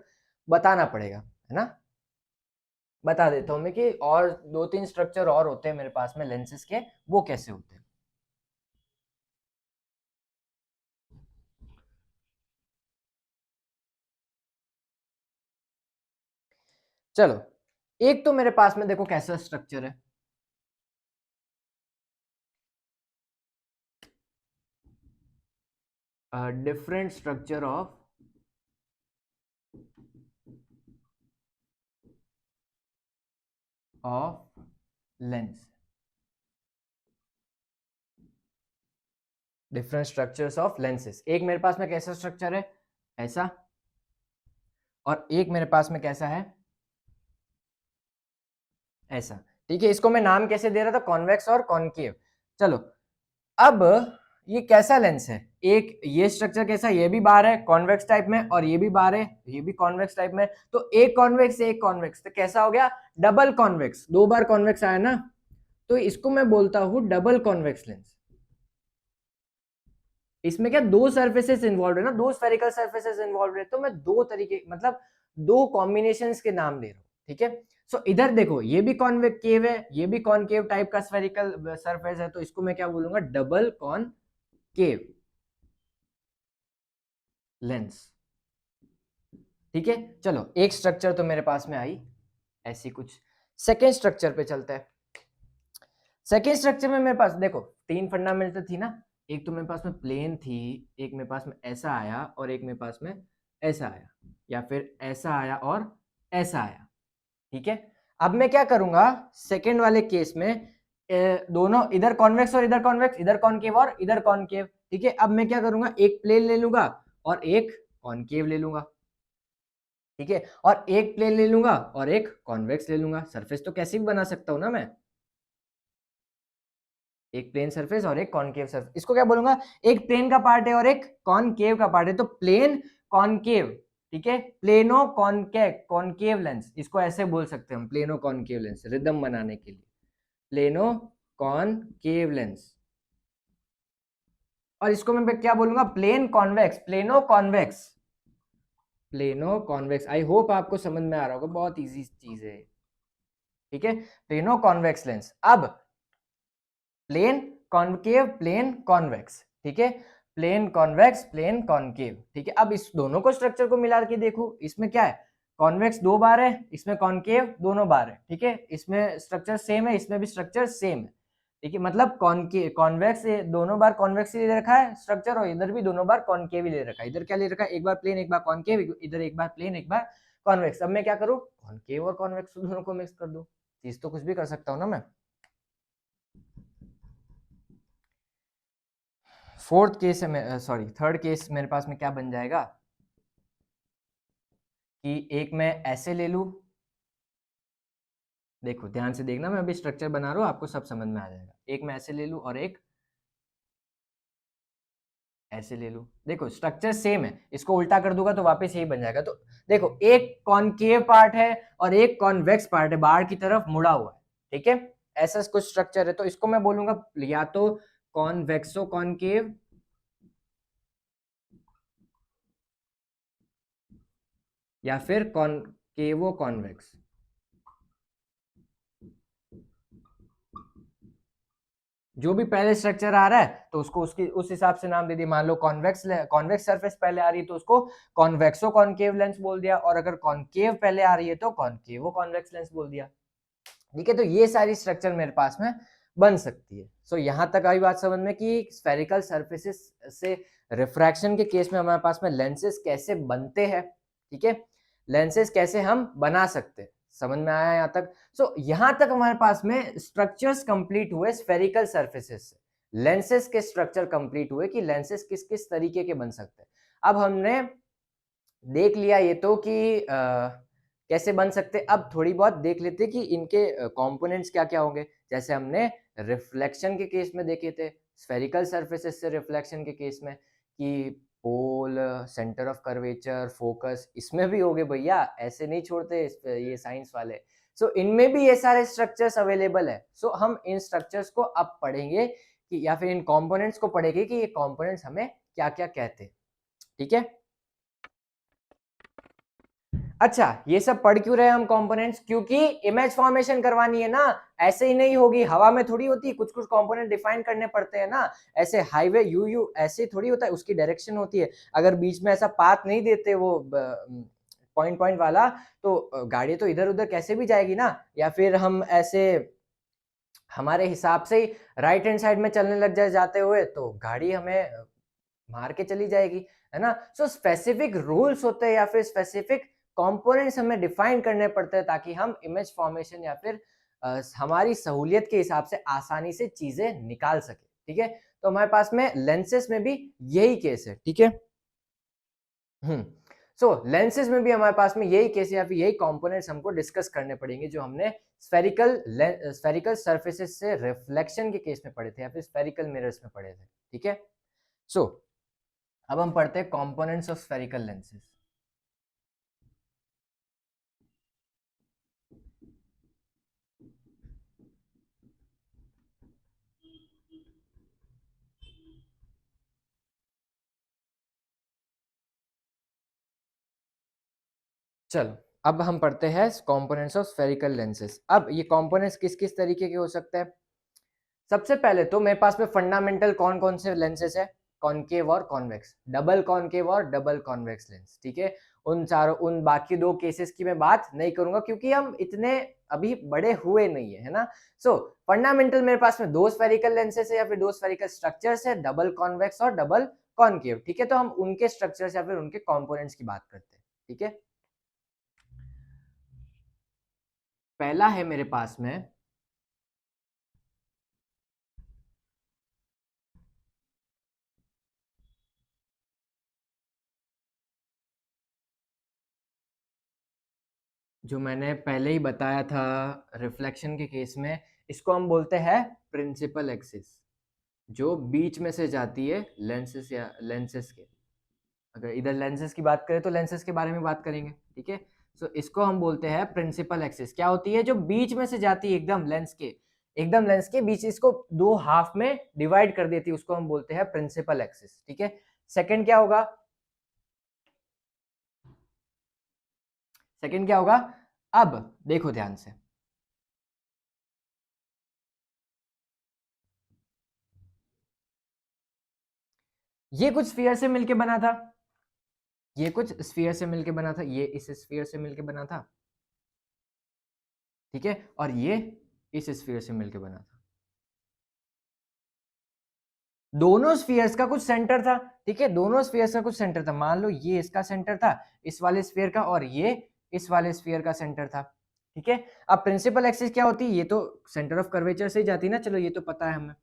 बताना पड़ेगा, है ना। बता देता हूं मैं कि और 2-3 स्ट्रक्चर और होते हैं मेरे पास में लेंसेज के, वो कैसे होते हैं। चलो, एक तो मेरे पास में देखो कैसा स्ट्रक्चर है, different structure of lens, different structures of lenses. एक मेरे पास में कैसा स्ट्रक्चर है, ऐसा, और एक मेरे पास में कैसा है, ऐसा। ठीक है, इसको मैं नाम कैसे दे रहा था, कॉन्वेक्स और कॉनकेव। चलो, अब ये कैसा लेंस है, एक ये स्ट्रक्चर कैसा, ये भी बार है कॉन्वेक्स टाइप में, और ये भी बार है, ये भी कॉन्वेक्स टाइप में, तो एक कॉन्वेक्स एक कॉन्वेक्स, तो कैसा हो गया, डबल कॉन्वेक्स। 2 बार कॉन्वेक्स आया ना, तो इसको मैं बोलता हूं डबल कॉन्वेक्स लेंस। इसमें क्या 2 सर्फेसेस इन्वॉल्व है ना, 2 स्फेरिकल सर्फेसेस इन्वॉल्व है, तो मैं 2 तरीके, मतलब 2 कॉम्बिनेशंस के नाम दे रहा हूं। ठीक है, सो इधर देखो, ये भी कॉन्वेकेव है, ये भी कॉनकेव टाइप का स्फेरिकल सरफेस है, तो इसको मैं क्या बोलूंगा, डबल कॉनकेव लेंस। ठीक है, चलो एक स्ट्रक्चर तो मेरे पास में आई ऐसी कुछ। सेकेंड स्ट्रक्चर पे चलते हैं। सेकेंड स्ट्रक्चर में मेरे पास देखो 3 फंडामेंटल थी ना, एक तो मेरे पास में प्लेन थी, एक मेरे पास में ऐसा आया, और एक मेरे पास में ऐसा आया, या फिर ऐसा आया और ऐसा आया। ठीक है, अब मैं क्या करूंगा सेकेंड वाले केस में, दोनों इधर कॉन्वेक्स और इधर कॉन्वेक्स, इधर कॉनकेव और इधर कॉनकेव। ठीक है, अब मैं क्या करूंगा, एक प्लेन ले लूंगा और एक कॉनकेव ले लूंगा। ठीक है, और एक प्लेन ले लूंगा और एक कॉन्वेक्स ले लूंगा। सरफेस तो कैसे भी बना सकता हूं ना मैं, एक प्लेन सरफेस और एक कॉनकेव सरफेस। इसको क्या बोलूंगा, एक प्लेन का पार्ट है और एक कॉनकेव का पार्ट है, तो प्लेन कॉनकेव। ठीक है, प्लेनो कॉनकेव लेंस, इसको ऐसे बोल सकते हैं हम, प्लेनो कॉनकेव लेंस, रिदम बनाने के लिए, प्लेनो कॉनकेव लेंस। और इसको मैं क्या बोलूंगा, plane convex, plano convex, plano convex. I hope आपको समझ में आ रहा होगा, बहुत इजी चीज है। ठीक है, प्लेनो कॉन्वेक्स लेंस। अब प्लेन कॉनकेव, प्लेन कॉन्वेक्स। ठीक है, प्लेन कॉन्वेक्स, प्लेन कॉनकेव। ठीक है, अब इस दोनों को स्ट्रक्चर को मिला के देखो, इसमें क्या है, कॉन्वेक्स 2 बार है, इसमें कॉनकेव दोनों बार है। ठीक है, इसमें स्ट्रक्चर सेम है, इसमें भी स्ट्रक्चर सेम है। ठीक है, मतलब कॉन्वेक्स दोनों बार कॉन्वेक्स ही ले रखा है स्ट्रक्चर, और इधर भी दोनों बार कॉनकेव ही ले रखा है। इधर क्या ले रखा है, एक बार प्लेन एक बार कॉनकेव, इधर एक बार प्लेन एक बार कॉन्वेक्स। अब मैं क्या करूँ, कॉनकेव और कॉन्वेक्स दोनों को मिक्स कर दूं, चीज तो कुछ भी कर सकता हूँ ना मैं। फोर्थ केस है, सॉरी थर्ड केस मेरे पास में क्या बन जाएगा, कि एक मैं ऐसे ले लूं, देखो ध्यान से देखना, मैं अभी स्ट्रक्चर बना रहा हूं, आपको सब समझ में आ जाएगा। एक मैं ऐसे ले लूं और एक ऐसे ले लूं, देखो स्ट्रक्चर सेम है, इसको उल्टा कर दूंगा तो वापस यही बन जाएगा। तो देखो एक कॉनकेव पार्ट है और एक कॉन्वेक्स पार्ट है, बाहर की तरफ मुड़ा हुआ है। ठीक है, ऐसा कुछ स्ट्रक्चर है, तो इसको मैं बोलूंगा या तो कॉन्वेक्सो कॉनकेव या फिर कॉनकेवो कॉन्वेक्स। जो भी पहले स्ट्रक्चर आ रहा है तो उसको उसकी उस हिसाब से नाम दे दिया। मान लो कॉन्वेक्स सरफेस पहले आ रही है तो उसको कॉन्वेक्सो कॉनकेव लेंस बोल दिया, और अगर कॉनकेव पहले आ रही है तो कॉनकेवो कॉन्वेक्स लेंस बोल दिया। ठीक है, तो ये सारी स्ट्रक्चर मेरे पास में बन सकती है। सो यहाँ तक आई बात समझ में कि स्फेरिकल सर्फेसिस से रिफ्रैक्शन के केस में हमारे पास में लेंसेज कैसे बनते हैं। ठीक है, लेंसेज कैसे हम बना सकते हैं, समझ में आया यहाँ तक। सो यहाँ तक हमारे पास में स्ट्रक्चर्स कंप्लीट हुए स्फेरिकल सर्फेसेस से, लेंसेज के स्ट्रक्चर कंप्लीट हुए कि लेंसेज किस किस तरीके के बन सकते हैं। अब हमने देख लिया ये तो कि कैसे बन सकते, अब थोड़ी बहुत देख लेते कि इनके कंपोनेंट्स क्या क्या होंगे। जैसे हमने रिफ्लेक्शन के केस में देखे थे, स्फेरिकल सरफेसेस से रिफ्लेक्शन के केस में, कि पोल, सेंटर ऑफ कर्वेचर, फोकस, इसमें भी हो गए भैया, ऐसे नहीं छोड़ते ये साइंस वाले। सो इनमें भी ये सारे स्ट्रक्चर्स अवेलेबल है। सो हम इन स्ट्रक्चर्स को अब पढ़ेंगे कि, या फिर इन कंपोनेंट्स को पढ़ेंगे कि ये कंपोनेंट्स हमें क्या क्या कहते हैं। ठीक है, अच्छा ये सब पढ़ क्यों रहे हम कंपोनेंट्स, क्योंकि इमेज फॉर्मेशन करवानी है ना, ऐसे ही नहीं होगी, हवा में थोड़ी होती है, कुछ कुछ कंपोनेंट डिफाइन करने पड़ते हैं ना। ऐसे हाईवे यू यू ऐसे थोड़ी होता है, उसकी डायरेक्शन होती है। अगर बीच में ऐसा पाथ नहीं देते वो पॉइंट पॉइंट वाला, तो गाड़ी तो इधर उधर कैसे भी जाएगी ना। या फिर हम ऐसे हमारे हिसाब से ही राइट हैंड साइड में चलने लग जाते हुए, तो गाड़ी हमें मार के चली जाएगी, है ना। सो स्पेसिफिक रूल्स होते हैं या फिर स्पेसिफिक कंपोनेंट्स हमें डिफाइन करने पड़ते हैं, ताकि हम इमेज फॉर्मेशन या फिर हमारी सहूलियत के हिसाब से आसानी से चीजें निकाल सके। ठीक है, तो हमारे पास में लेंसेज में भी यही केस है। ठीक है, सो लेंसेज में भी हमारे पास में यही केस है, या फिर यही कंपोनेंट्स हमको डिस्कस करने पड़ेंगे जो हमने स्फेरिकल सरफेसेस से रिफ्लेक्शन के केस में पढ़े थे, या फिर स्फेरिकल मिरर्स में पढ़े थे। ठीक है, सो अब हम पढ़ते हैं कंपोनेंट्स ऑफ स्फेरिकल लेंसेज। चलो अब हम पढ़ते हैं कंपोनेंट्स ऑफ स्फेरिकल लेंसेज। अब ये कंपोनेंट्स किस किस तरीके के हो सकते हैं। सबसे पहले तो मेरे पास में फंडामेंटल कौन कौन से लेंसेज है, कॉनकेव और कॉन्वेक्स, डबल कॉनकेव और डबल कॉन्वेक्स लेंस। ठीक है, उन बाकी दो केसेस की मैं बात नहीं करूंगा, क्योंकि हम इतने अभी बड़े हुए नहीं है ना। सो फंडामेंटल मेरे पास में दो स्फेरिकल लेंसेज है या फिर दो स्फेरिकल स्ट्रक्चर्स है, डबल कॉन्वेक्स और डबल कॉनकेव। ठीक है, तो हम उनके स्ट्रक्चर्स या फिर उनके कंपोनेंट्स की बात करते हैं। ठीक है, पहला है मेरे पास में जो मैंने पहले ही बताया था रिफ्लेक्शन के केस में, इसको हम बोलते हैं प्रिंसिपल एक्सिस, जो बीच में से जाती है लेंसेस या लेंसेस के। अगर इधर लेंसेस की बात करें तो लेंसेस के बारे में बात करेंगे। ठीक है, सो इसको हम बोलते हैं प्रिंसिपल एक्सिस। क्या होती है, जो बीच में से जाती है एकदम लेंस के बीच, इसको दो हाफ में डिवाइड कर देती है, उसको हम बोलते हैं प्रिंसिपल एक्सिस। ठीक है, सेकंड क्या होगा, सेकंड क्या होगा, अब देखो ध्यान से, ये कुछ स्फीयर से मिलके बना था, ये कुछ स्फीयर से मिलके बना था, ये इस स्फीयर से मिलके बना था। ठीक है, और ये इस स्फीयर से मिलके बना था। दोनों स्फीयर्स का कुछ सेंटर था। ठीक है, दोनों स्फीयर्स का कुछ सेंटर था, मान लो ये इसका सेंटर था इस वाले स्फीयर का, और ये इस वाले स्फीयर का सेंटर था। ठीक है, अब प्रिंसिपल एक्सिस क्या होती है, ये तो सेंटर ऑफ कर्वेचर से ही जाती है ना, चलो ये तो पता है हमें।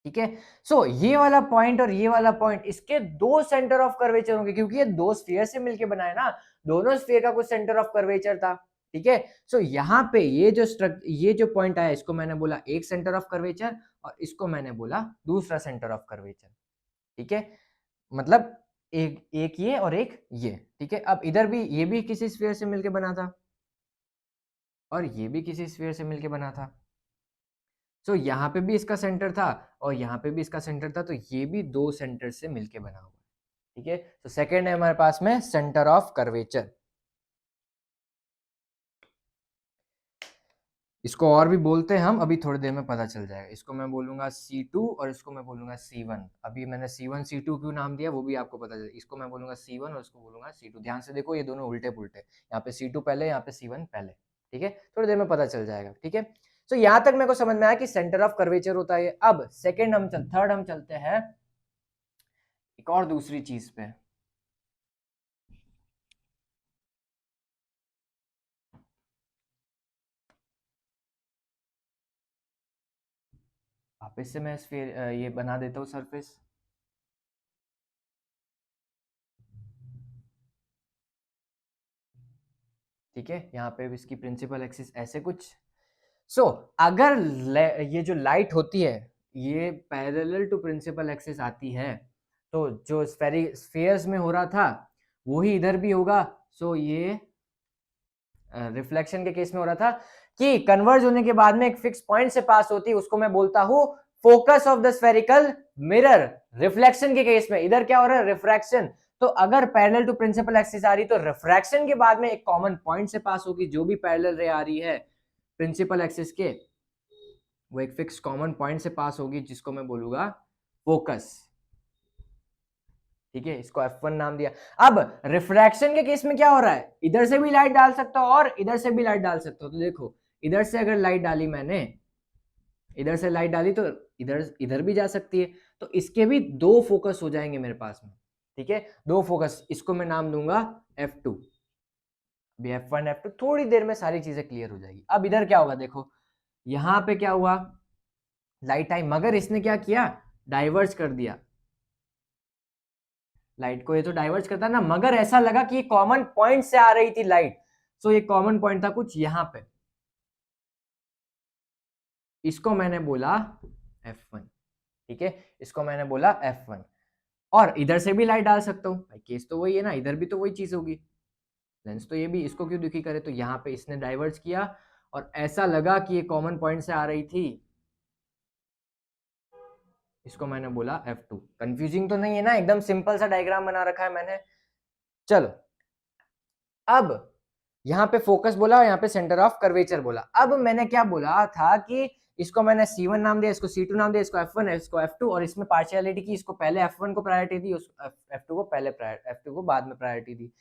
ठीक है, सो ये वाला पॉइंट और ये वाला पॉइंट, इसके दो सेंटर ऑफ कर्वेचर होंगे, क्योंकि ये दो स्फीयर से मिलके बना है ना, दोनों स्फीयर का कुछ सेंटर ऑफ कर्वेचर था। ठीक है, सो यहाँ पे ये जो पॉइंट आया, इसको मैंने बोला एक सेंटर ऑफ कर्वेचर, और इसको मैंने बोला दूसरा सेंटर ऑफ कर्वेचर। ठीक है, मतलब एक एक ये और एक ये। ठीक है, अब इधर भी ये भी किसी स्फीयर से मिलके बना था, और ये भी किसी स्फीयर से मिलके बना था। सो यहाँ पे भी इसका सेंटर था और यहाँ पे भी इसका सेंटर था, तो ये भी दो सेंटर से मिलके बना हुआ है। ठीक है, तो सेकंड है हमारे पास में सेंटर ऑफ कर्वेचर। इसको और भी बोलते हैं हम, अभी थोड़ी देर में पता चल जाएगा। इसको मैं बोलूंगा C2 और इसको मैं बोलूंगा C1। अभी मैंने C1 C2 क्यों नाम दिया वो भी आपको पता चल, इसको मैं बोलूंगा C1 और इसको बोलूंगा C2। ध्यान से देखो, ये दोनों उल्टे पुल्टे, यहाँ पे C2 पहले, यहाँ पे C1 पहले। ठीक है, थोड़ी देर में पता चल जाएगा। ठीक है, तो यहाँ तक मेरे को समझ में आया कि सेंटर ऑफ कर्वेचर होता है। अब थर्ड हम चलते हैं एक और दूसरी चीज पे। वापस से मैं फिर ये बना देता हूँ सरफेस। ठीक है, यहाँ पे भी इसकी प्रिंसिपल एक्सिस ऐसे कुछ। सो अगर ये जो लाइट होती है ये पैरेलल टू प्रिंसिपल एक्सिस आती है, तो जो स्फेयर्स में हो रहा था वही इधर भी होगा। सो ये रिफ्लेक्शन के केस में हो रहा था कि कन्वर्ज होने के बाद में एक फिक्स पॉइंट से पास होती है, उसको मैं बोलता हूं focus of the spherical mirror. Reflection के केस में इधर क्या हो रहा है, रिफ्रैक्शन। तो अगर पैरेलल टू प्रिंसिपल एक्सिस आ रही तो रिफ्रैक्शन के बाद में एक कॉमन पॉइंट से पास होगी, जो भी पैरेलल रे आ रही है प्रिंसिपल एक्सिस के, वो एक फिक्स कॉमन पॉइंट से पास होगी, जिसको मैं बोलूंगा फोकस। ठीक है, इसको F1 नाम दिया। अब रिफ्रैक्शन के केस में क्या हो रहा है, इधर से भी लाइट डाल सकता हो और इधर से भी लाइट डाल सकता हो। तो देखो इधर से अगर लाइट डाली मैंने, इधर से लाइट डाली तो इधर इधर भी जा सकती है, तो इसके भी दो फोकस हो जाएंगे मेरे पास में। ठीक है, दो फोकस, इसको मैं नाम दूंगा F2। अभी F1 F2 थोड़ी देर में सारी चीजें क्लियर हो जाएगी। अब इधर क्या होगा, देखो यहां पे क्या हुआ, लाइट आई, मगर इसने क्या किया, डाइवर्ज कर दिया लाइट को। ये तो डाइवर्ज करता है ना, मगर ऐसा लगा कि ये कॉमन पॉइंट से आ रही थी लाइट। सो ये कॉमन पॉइंट था कुछ यहां पे, इसको मैंने बोला F1। ठीक है, इसको मैंने बोला F1। और इधर से भी लाइट डाल सकता हूं भाई, केस तो वही है ना, इधर भी तो वही चीज होगी, लेंस तो ये भी, इसको क्यों दुखी करे। तो यहाँ पे इसने डाइवर्ज किया और ऐसा लगा कि ये कॉमन पॉइंट से आ रही थी, इसको मैंने बोला F2। कंफ्यूजिंग तो नहीं है ना, एकदम सिंपल सा डायग्राम बना रखा है मैंने। चलो अब यहाँ पे फोकस बोला और यहाँ पे सेंटर ऑफ कर्वेचर बोला। अब मैंने क्या बोला था कि इसको मैंने C1 नाम दिया, इसको C2 नाम दिया, इसको F1 इसको F2, और इसमें पार्शियलिटी की, इसको पहले F1 को प्रायोरिटी दी, F2 को पहले F2 को बाद में प्रायोरिटी दी।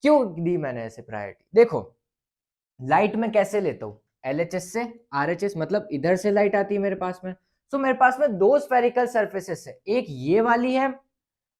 क्यों दी मैंने ऐसे प्रायोरिटी, देखो लाइट में कैसे लेता हूँ, LHS से RHS, मतलब इधर से लाइट आती है मेरे पास में। तो मेरे पास में दो स्फेरिकल सर्फेसेस है, एक ये वाली है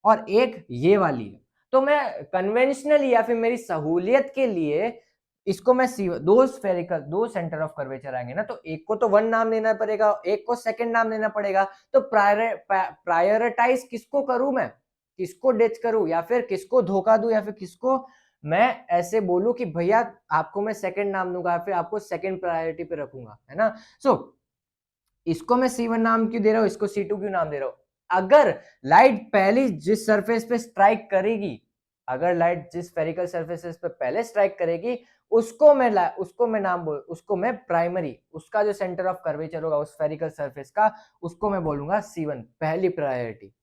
और एक ये वाली है। तो मैं कन्वेंशनली या फिर मेरी सहूलियत के लिए इसको मैं दो स्फेरिकल, दो सेंटर ऑफ कर्वेचर आएंगे ना, तो एक को तो 1 नाम देना पड़ेगा, एक को सेकंड नाम देना पड़ेगा। तो प्रायोरिटाइज किसको करूं मैं, किसको डिच करूं, या फिर किसको धोखा दूं, या फिर किसको मैं ऐसे बोलूं कि भैया आपको मैं सेकंड नाम दूंगा, फिर आपको सेकंड प्रायोरिटी पे रखूंगा, है ना। सो इसको मैं C1 नाम क्यों दे रहा हूं, इसको C2 क्यों नाम दे रहा हूं। अगर लाइट पहली जिस सरफेस पे स्ट्राइक करेगी, अगर लाइट जिस स्फेरिकल सरफेसेस पे पहले स्ट्राइक करेगी, उसको मैं नाम बोल, उसको मैं प्राइमरी, उसका जो सेंटर ऑफ कर्वेचर होगा उस स्फेरिकल सरफेस का, उसको मैं बोलूंगा C1, पहली प्रायोरिटी।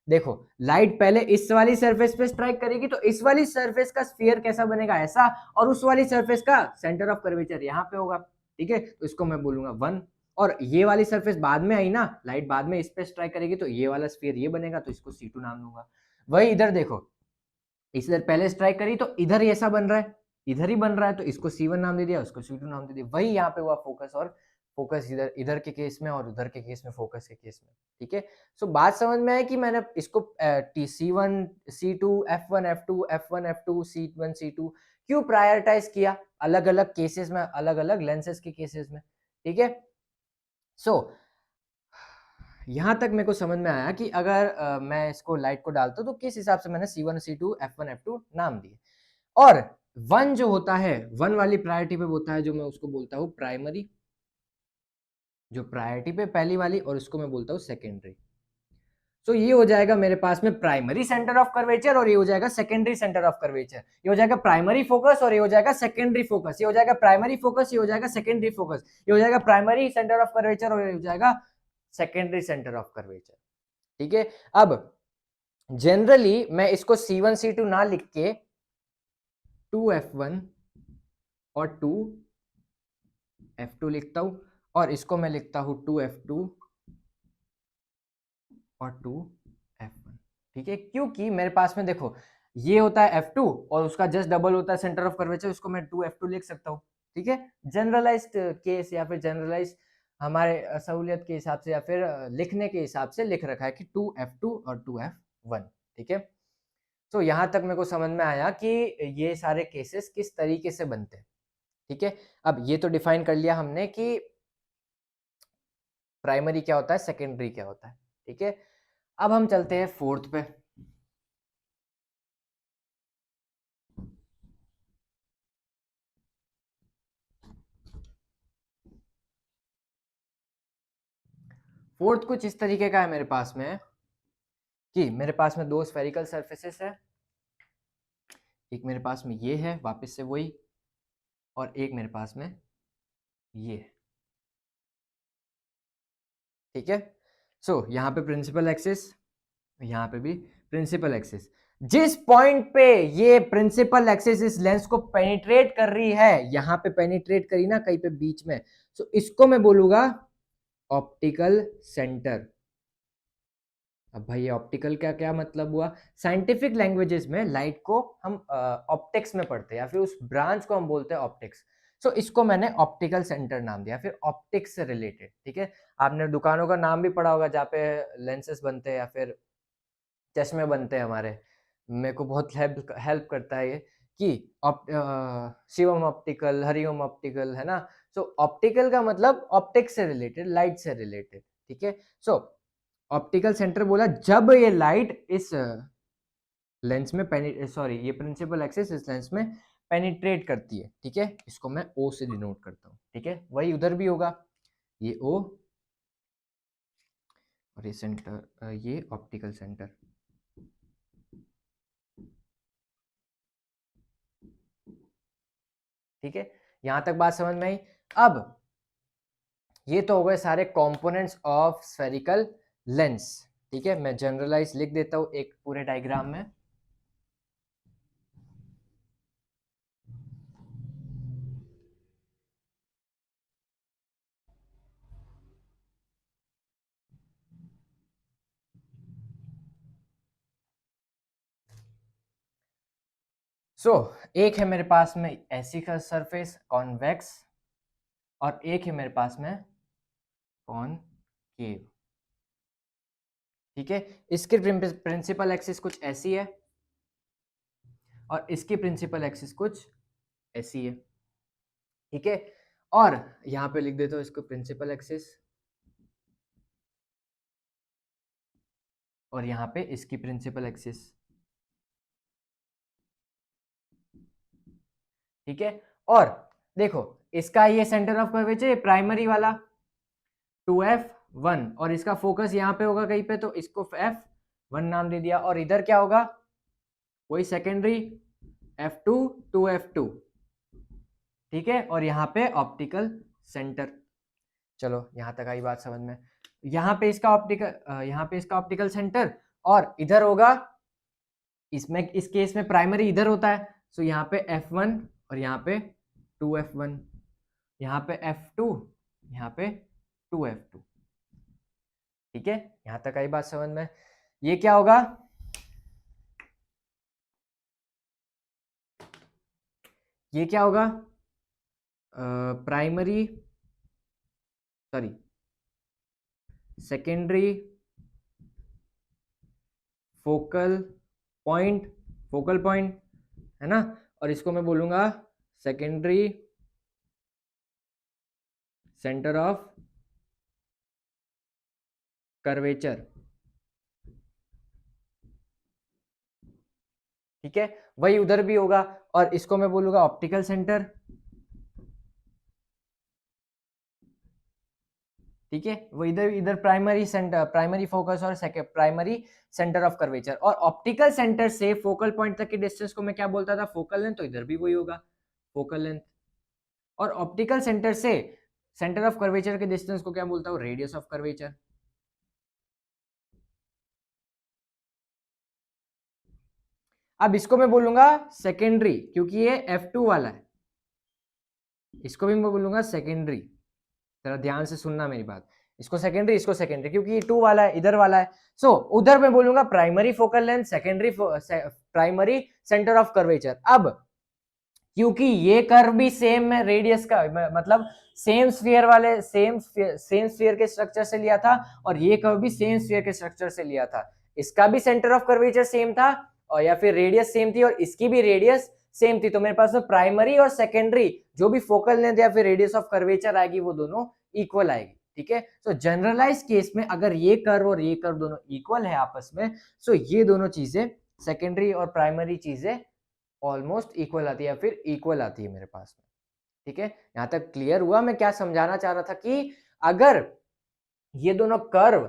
देखो लाइट पहले इस वाली सरफेस पे स्ट्राइक करेगी, तो इस वाली सरफेस का स्फीयर कैसा बनेगा, ऐसा, और उस वाली सरफेस का सेंटर ऑफ कर्वेचर यहाँ पे होगा। ठीक है, तो इसको मैं बोलूंगा 1। और ये वाली सरफेस बाद में आई ना, लाइट बाद में इस पे स्ट्राइक करेगी, तो ये वाला स्फीयर ये बनेगा, तो इसको C2 नाम दूंगा। वही इधर देखो, इधर पहले स्ट्राइक करी तो इधर ऐसा बन रहा है, इधर ही बन रहा है, तो इसको C1 नाम दे दिया, उसको C2 नाम दे दिया। वही यहाँ पे हुआ फोकस, और फोकस इधर इधर के केस में और उधर के केस में, फोकस के केस में। ठीक है, सो बात समझ में आए कि मैंने इसको C1 C2 F1 F2 F1 F2 C1 C2 क्यों प्रायोरिटाइज किया, अलग अलग केसेस में, अलग अलग लेंसेज के केसेस में। ठीक है, सो यहां तक मेरे को समझ में आया कि अगर मैं इसको लाइट को डालता हूं तो किस हिसाब से मैंने C1 C2 F1 F2 नाम दिए। और 1 जो होता है, 1 वाली प्रायोरिटी पे होता है जो मैं उसको बोलता हूं प्राइमरी, जो प्रायोरिटी पे पहली वाली, और उसको मैं बोलता हूं सेकेंडरी। तो ये हो जाएगा मेरे पास में प्राइमरी सेंटर ऑफ कर्वेचर, और ये हो जाएगा सेकेंडरी सेंटर ऑफ कर्वेचर। ये हो जाएगा प्राइमरी फोकस और ये हो जाएगा सेकेंडरी फोकस। ये हो जाएगा प्राइमरी फोकस, ये हो जाएगा सेकेंडरी फोकस। ये हो जाएगा प्राइमरी सेंटर ऑफ कर्वेचर और ये हो जाएगा सेकेंडरी सेंटर ऑफ कर्वेचर। ठीक है, अब जनरली मैं इसको C1 C2 ना लिख के 2F1 और 2F2 लिखता हूं, और इसको मैं लिखता हूं 2F2 और 2F1। ठीक है, क्योंकि मेरे पास में देखो ये होता है F2 और उसका जस्ट डबल होता है सेंटर ऑफ कर्वेचर, इसको मैं 2F2 लिख सकता हूं। ठीक है, जनरलाइज्ड केस या फिर जनरलाइज्ड हमारे सहूलियत के हिसाब से या फिर लिखने के हिसाब से लिख रखा है कि 2F2 और 2F1। ठीक है, तो यहां तक मेरे को समझ में आया कि ये सारे केसेस किस तरीके से बनते हैं। ठीक है, अब ये तो डिफाइन कर लिया हमने कि प्राइमरी क्या होता है, सेकेंडरी क्या होता है। ठीक है, अब हम चलते हैं फोर्थ पे। फोर्थ कुछ इस तरीके का है मेरे पास में कि मेरे पास में दो स्फेरिकल सरफेसेस है, एक मेरे पास में ये है वापस से वही, और एक मेरे पास में ये है, ठीक है। सो यहाँ पे प्रिंसिपल एक्सिस, यहाँ पे भी प्रिंसिपल एक्सिस। जिस पॉइंट पे ये प्रिंसिपल एक्सिस इस लेंस को पेनिट्रेट कर रही है, यहाँ पे पेनिट्रेट करी ना कहीं पे बीच में, सो इसको मैं बोलूंगा ऑप्टिकल सेंटर। अब भाई ऑप्टिकल का क्या मतलब हुआ? साइंटिफिक लैंग्वेजेस में लाइट को हम ऑप्टिक्स में पढ़ते हैं या फिर उस ब्रांच को हम बोलते हैं ऑप्टिक्स। सो इसको मैंने ऑप्टिकल सेंटर नाम दिया, फिर ऑप्टिक्स से रिलेटेड, ठीक है। आपने दुकानों का नाम भी पढ़ा होगा जहाँ पे लेंसेस बनते हैं या फिर चश्मे बनते हैं हमारे। मेरे को बहुत हेल्प करता है ये कि शिवम ऑप्टिकल, हरिओम ऑप्टिकल, है ना। सो ऑप्टिकल का मतलब ऑप्टिक्स से रिलेटेड, लाइट से रिलेटेड, ठीक है। सो ऑप्टिकल सेंटर बोला जब ये लाइट इस लेंस में ये प्रिंसिपल एक्सिस इस लेंस में पेनिट्रेट करती है, ठीक है। इसको मैं ओ से डिनोट करता हूँ, ठीक है। वही उधर भी होगा, ये ओ और ये सेंटर, ये ऑप्टिकल सेंटर, ठीक है। यहां तक बात समझ में आई। अब ये तो हो गए सारे कंपोनेंट्स ऑफ स्फेरिकल लेंस, ठीक है। मैं जनरलाइज लिख देता हूं एक पूरे डायग्राम में। एक है मेरे पास में ऐसी का सरफेस कॉन्वेक्स, और एक है मेरे पास में कॉनकेव, ठीक है। इसकी प्रिंसिपल एक्सिस कुछ ऐसी है और इसकी प्रिंसिपल एक्सिस कुछ ऐसी है, ठीक है। और यहां पे लिख देता हूं इसको प्रिंसिपल एक्सिस, और यहां पे इसकी प्रिंसिपल एक्सिस, ठीक है। और देखो इसका ये सेंटर ऑफ कर्वेचर प्राइमरी वाला 2f1, और इसका फोकस यहाँ पे होगा कहीं पे, तो इसको f1 नाम दे दिया। और इधर क्या होगा? वही सेकेंडरी f2 2f2, ठीक है। और यहाँ पे ऑप्टिकल सेंटर। चलो यहाँ तक आई बात समझ में। यहाँ पे इसका ऑप्टिकल सेंटर, और इधर होगा, इसमें इस केस में प्राइमरी इधर होता है, सो यहाँ पे f1 और यहाँ पे 2f1, यहाँ पे f2, यहाँ पे 2f2, ठीक है। यहां तक आई बात समझ में। ये क्या होगा? ये क्या होगा? Primary, sorry, secondary focal point है ना। और इसको मैं बोलूंगा सेकेंडरी सेंटर ऑफ कर्वेचर, ठीक है। वही उधर भी होगा, और इसको मैं बोलूंगा ऑप्टिकल सेंटर, ठीक है। वो इधर प्राइमरी सेंटर, प्राइमरी फोकस और प्राइमरी सेंटर ऑफ कर्वेचर। और ऑप्टिकल सेंटर से फोकल पॉइंट तक की डिस्टेंस को मैं क्या बोलता था? Focal length. तो इधर भी वही होगा, फोकल लेंथ। और ऑप्टिकल सेंटर से सेंटर ऑफ कर्वेचर के डिस्टेंस को क्या बोलता हूँ? Radius of curvature. अब इसको मैं बोलूंगा सेकेंडरी, क्योंकि ये F2 वाला है। इसको भी मैं बोलूंगा सेकेंडरी, जरा ध्यान से सुनना मेरी बात। इसको सेकेंडरी क्योंकि ये 2 वाला है, इधर वाला है। सो उधर मैं बोलूंगा primary focal length, secondary primary centre of curvature. अब क्योंकि ये कर्व भी सेम है रेडियस का, मतलब सेम स्फीयर के स्ट्रक्चर से लिया था, और ये कर्व भी सेम स्फीयर के स्ट्रक्चर से लिया था। इसका भी सेंटर ऑफ कर्वेचर सेम था, और या फिर रेडियस सेम थी, और इसकी भी रेडियस सेम थी। तो मेरे पास में प्राइमरी और सेकेंडरी जो भी फोकल लेंथ या फिर रेडियस ऑफ कर्वेचर आएगी वो दोनों इक्वल आएगी, ठीक है। तो जनरलाइज केस में अगर ये कर्व और ये कर्व दोनों इक्वल है आपस में, सो ये दोनों चीजें, सेकेंडरी और प्राइमरी चीजें ऑलमोस्ट इक्वल आती है या फिर इक्वल आती है मेरे पास में, ठीक है। यहां तक क्लियर हुआ मैं क्या समझाना चाह रहा था? कि अगर ये दोनों कर्व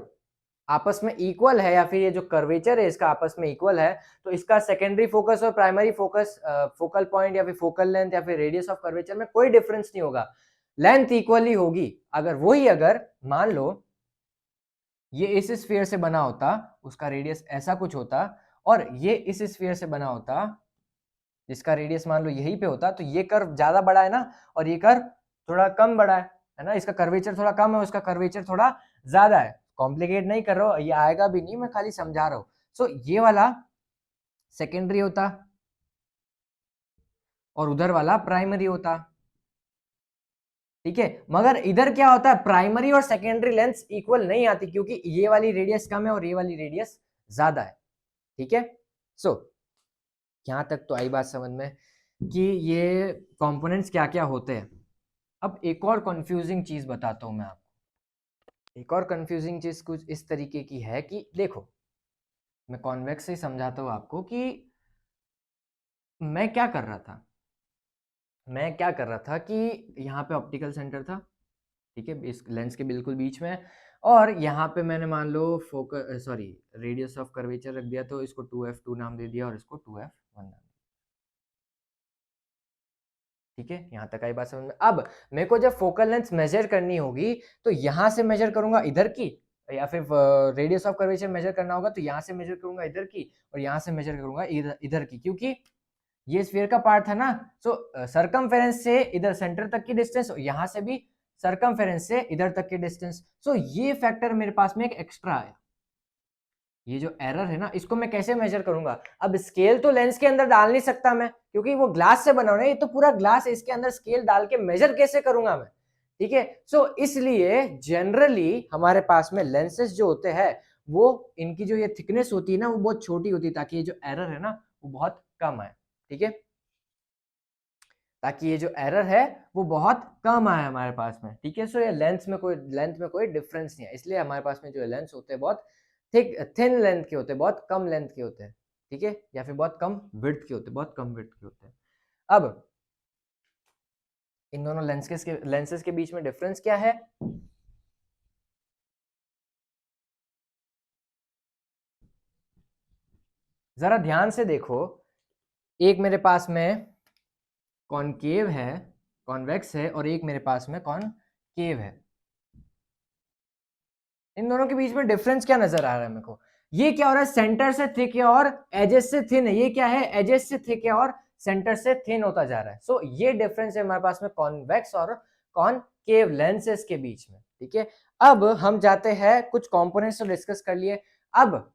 आपस में इक्वल है या फिर ये जो कर्वेचर है इसका आपस में इक्वल है, तो इसका सेकेंडरी फोकस और प्राइमरी फोकस, फोकल पॉइंट या फिर फोकल लेंथ या फिर रेडियस ऑफ कर्वेचर में कोई डिफरेंस नहीं होगा, लेंथ इक्वली होगी। अगर मान लो ये इस स्फीयर से बना होता, उसका रेडियस ऐसा कुछ होता, और ये इस स्फीयर से बना होता जिसका रेडियस मान लो यहीं पे होता, तो ये कर्व ज्यादा बड़ा है ना, और ये कर्व थोड़ा कम बड़ा है ना, इसका कर्वेचर थोड़ा कम है, उसका कर्वेचर थोड़ा ज्यादा है। कॉम्प्लिकेट नहीं कर रहा हूं, ये आएगा भी नहीं, मैं खाली समझा रहा हूं। सो ये वाला सेकेंडरी होता और उधर वाला प्राइमरी होता, ठीक है। मगर इधर क्या होता है, प्राइमरी और सेकेंडरी लेंथ इक्वल नहीं आती, क्योंकि ये वाली रेडियस कम है और ये वाली रेडियस ज्यादा है, ठीक है। सो यहां तक तो आई बात समझ में कि ये कंपोनेंट्स क्या क्या होते हैं। अब एक और कंफ्यूजिंग चीज बताता हूं मैं आपको। एक और कंफ्यूजिंग चीज कुछ इस तरीके की है कि देखो, मैं कॉन्वेक्स से समझाता हूं आपको कि मैं क्या कर रहा था। कि यहाँ पे ऑप्टिकल सेंटर था, ठीक है, इस लेंस के बिल्कुल बीच में, और यहाँ पे मैंने मान लो focus sorry radius of curvature रख दिया, तो इसको 2f2 नाम दे दिया और इसको 2f1 नाम, ठीक है। यहाँ तक आई बात समझ में। अब मेरे को जब फोकल लेंथ मेजर करनी होगी तो यहाँ से मेजर करूंगा इधर की, या फिर रेडियस ऑफ कर्वेचर मेजर करना होगा तो यहाँ से मेजर करूंगा इधर की, और यहाँ से मेजर करूंगा इधर की, क्योंकि ये स्फीयर का पार्ट था ना। सो सरकमफेरेंस से इधर सेंटर तक की डिस्टेंस, यहाँ से भी सरकमफेरेंस से इधर तक की डिस्टेंस। सो ये फैक्टर मेरे पास में एक एक्स्ट्रा आया। ये जो एरर है ना, इसको मैं कैसे मेजर करूंगा। अब स्केल तो लेंस के अंदर डाल नहीं सकता मैं, क्योंकि वो ग्लास से बना हुआ है, ये तो पूरा ग्लास है, इसके अंदर स्केल डाल के मेजर कैसे करूंगा मैं, ठीक है। सो इसलिए जनरली हमारे पास में लेंसेज जो होते हैं वो इनकी जो ये थिकनेस होती है ना वो बहुत छोटी होती है, ताकि ये जो एरर है ना वो बहुत कम आए, ठीक है, ताकि ये जो एरर है वो बहुत कम आए हमारे पास में, ठीक है। सो ये लेंथ में कोई डिफरेंस नहीं है, इसलिए हमारे पास में जो लेंस होते हैं बहुत थिन लेंथ के होते हैं, बहुत कम लेंथ के होते हैं, ठीक है, या फिर बहुत कम विड्थ के होते हैं, बहुत कम विड्थ के होते हैं। अब इन दोनों लेंसेज के बीच में डिफरेंस क्या है। जरा ध्यान से देखो, एक मेरे पास में कॉनकेव है, कॉन्वेक्स है, और एक मेरे पास में कॉनकेव है। इन दोनों के बीच में डिफरेंस क्या नजर आ रहा है मेरे को, ये क्या हो रहा है, सेंटर से थिक है और एजेस से थिन है, ये क्या है, एजेस से थिक है और सेंटर से थिन होता जा रहा है। सो ये डिफरेंस है हमारे पास में कॉन्वेक्स और कॉनकेव लेंसेज के बीच में, ठीक है। अब हम जाते हैं कुछ कंपोनेंट्स तो डिस्कस कर लिए, अब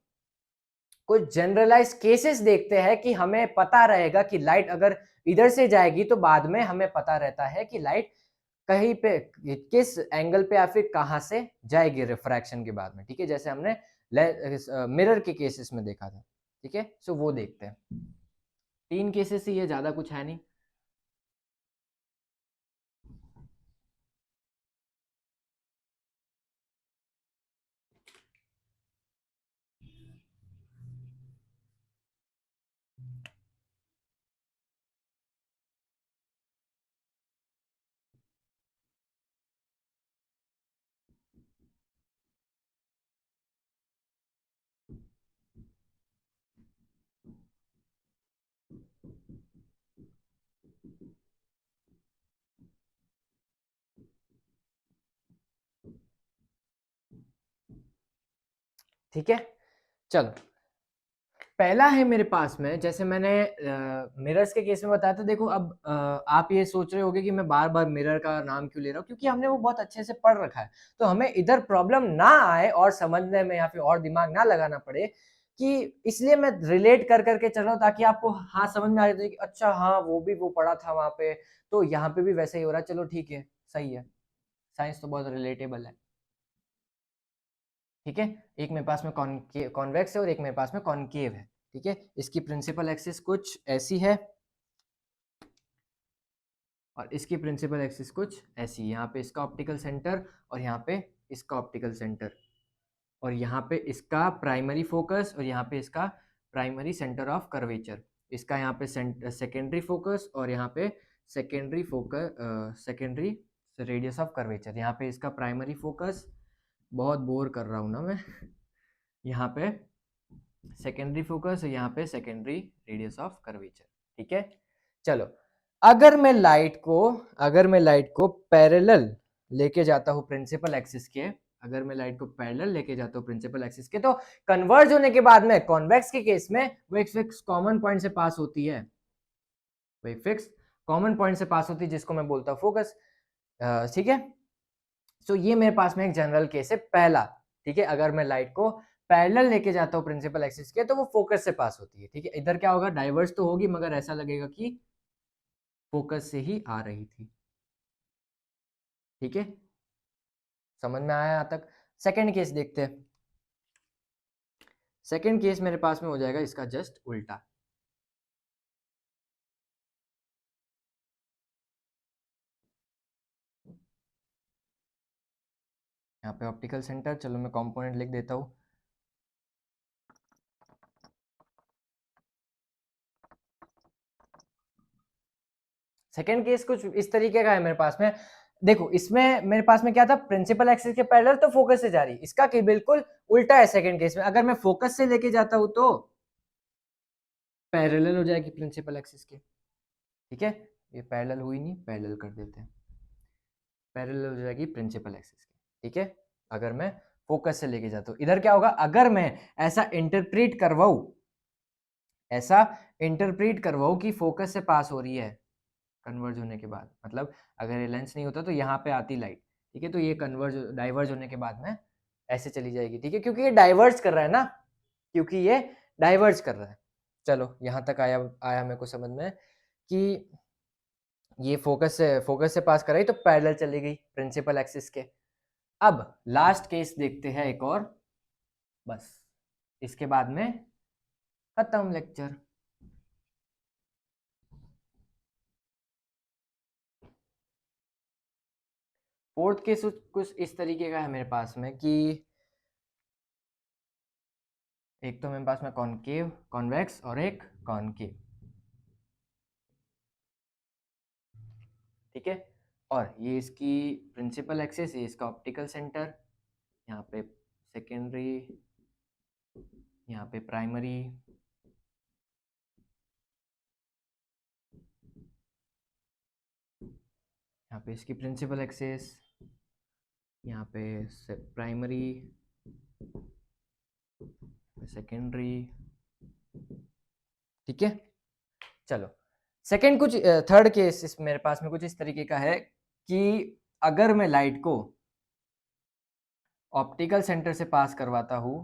कुछ जनरलाइज केसेस देखते हैं कि हमें पता रहेगा कि लाइट अगर इधर से जाएगी तो बाद में हमें पता रहता है कि लाइट कहीं पे किस एंगल पे या फिर कहां से जाएगी रिफ्रैक्शन के बाद में, ठीक है, जैसे हमने मिरर के केसेस में देखा था, ठीक है। सो वो देखते हैं, 3 केसेस ही है, ज्यादा कुछ है नहीं। ठीक है, चलो पहला है मेरे पास में, जैसे मैंने मिरर्स के केस में बताया था। देखो अब आप ये सोच रहे होगे कि मैं बार बार मिरर का नाम क्यों ले रहा हूँ, क्योंकि हमने वो बहुत अच्छे से पढ़ रखा है, तो हमें इधर प्रॉब्लम ना आए और समझने में या फिर और दिमाग ना लगाना पड़े, कि इसलिए मैं रिलेट कर करके चल रहा हूँ, ताकि आपको हाँ समझ में आ जाए कि अच्छा हाँ वो भी वो पढ़ा था वहां पे, तो यहाँ पे भी वैसे ही हो रहा है। चलो ठीक है, सही है, साइंस तो बहुत रिलेटेबल है, ठीक है। एक मेरे पास में कॉन्वेक्स है और एक मेरे पास में कॉनकेव है, ठीक है। इसकी प्रिंसिपल एक्सिस कुछ ऐसी है और इसकी प्रिंसिपल एक्सिस कुछ ऐसी है। यहाँ पे इसका ऑप्टिकल सेंटर और यहाँ पे इसका ऑप्टिकल सेंटर, और यहाँ पे इसका प्राइमरी फोकस और यहाँ पे इसका प्राइमरी सेंटर ऑफ कर्वेचर, इसका यहाँ पे सेकेंडरी फोकस और यहाँ पे सेकेंडरी रेडियस ऑफ कर्वेचर, यहाँ पे इसका प्राइमरी फोकस बहुत बोर कर रहा हूं ना मैं। यहाँ पे सेकेंडरी फोकस, यहाँ पे सेकेंडरी रेडियस ऑफ कर्वेचर, ठीक है। चलो, अगर मैं लाइट को पैरेलल लेके जाता हूँ प्रिंसिपल एक्सिस के, अगर मैं लाइट को पैरेलल लेके जाता हूँ प्रिंसिपल एक्सिस के, तो कन्वर्ज होने के बाद में कॉन्वेक्स के केस में वो एक फिक्स कॉमन पॉइंट से पास होती है, वो एक फिक्स कॉमन पॉइंट से पास होती है जिसको मैं बोलता हूँ फोकस, ठीक है। सो ये मेरे पास में एक जनरल केस है पहला, ठीक है। अगर मैं लाइट को पैरेलल लेके जाता हूँ प्रिंसिपल एक्सिस के तो वो फोकस से पास होती है, ठीक है। इधर क्या होगा, डाइवर्स तो होगी मगर ऐसा लगेगा कि फोकस से ही आ रही थी, ठीक है। समझ में आया यहाँ तक। सेकंड केस देखते हैं। सेकंड केस मेरे पास में हो जाएगा इसका जस्ट उल्टा। यहाँ पे ऑप्टिकल सेंटर, चलो मैं कंपोनेंट लिख देता हूँ। सेकंड केस कुछ इस तरीके का है मेरे पास में। देखो, इसमें मेरे पास में क्या था, प्रिंसिपल एक्सिस के पैरेलल तो फोकस से जा रही, इसका कि बिल्कुल उल्टा है। सेकंड केस में अगर मैं फोकस से लेके जाता हूं तो पैरेलल हो जाएगी प्रिंसिपल एक्सिस के, ठीक है। ये पैरेलल हुई नहीं, पैरेलल कर देते हैं, पैरेलल हो जाएगी प्रिंसिपल एक्सिस के, ठीक है। अगर मैं फोकस से लेके जाता हूं, इधर क्या होगा, अगर मैं ऐसा इंटरप्रेट करवाऊं कि फोकस से पास हो रही है कन्वर्ज होने के बाद, मतलब अगर ये लेंस नहीं होता तो यहाँ पे आती लाइट, ठीक है। तो ये डाइवर्ज होने के बाद में ऐसे चली जाएगी, ठीक है, क्योंकि ये डाइवर्ज कर रहा है ना, क्योंकि ये डाइवर्ज कर रहा है। चलो, यहाँ तक आया मेरे को समझ में कि ये फोकस से पास कराई तो पैरेलल चली गई प्रिंसिपल एक्सिस के। अब लास्ट केस देखते हैं एक और, बस इसके बाद में खत्म लेक्चर। फोर्थ केस कुछ इस तरीके का है मेरे पास में कि एक तो मेरे पास में कॉनकेव, कॉन्वेक्स और एक कॉनकेव, ठीक है। और ये इसकी प्रिंसिपल एक्सिस, ये इसका ऑप्टिकल सेंटर, यहाँ पे सेकेंडरी, यहाँ पे प्राइमरी, यहाँ पे इसकी प्रिंसिपल एक्सिस, यहाँ पे प्राइमरी, सेकेंडरी, ठीक है। चलो, सेकंड कुछ थर्ड केस इस मेरे पास में कुछ इस तरीके का है कि अगर मैं लाइट को ऑप्टिकल सेंटर से पास करवाता हूँ,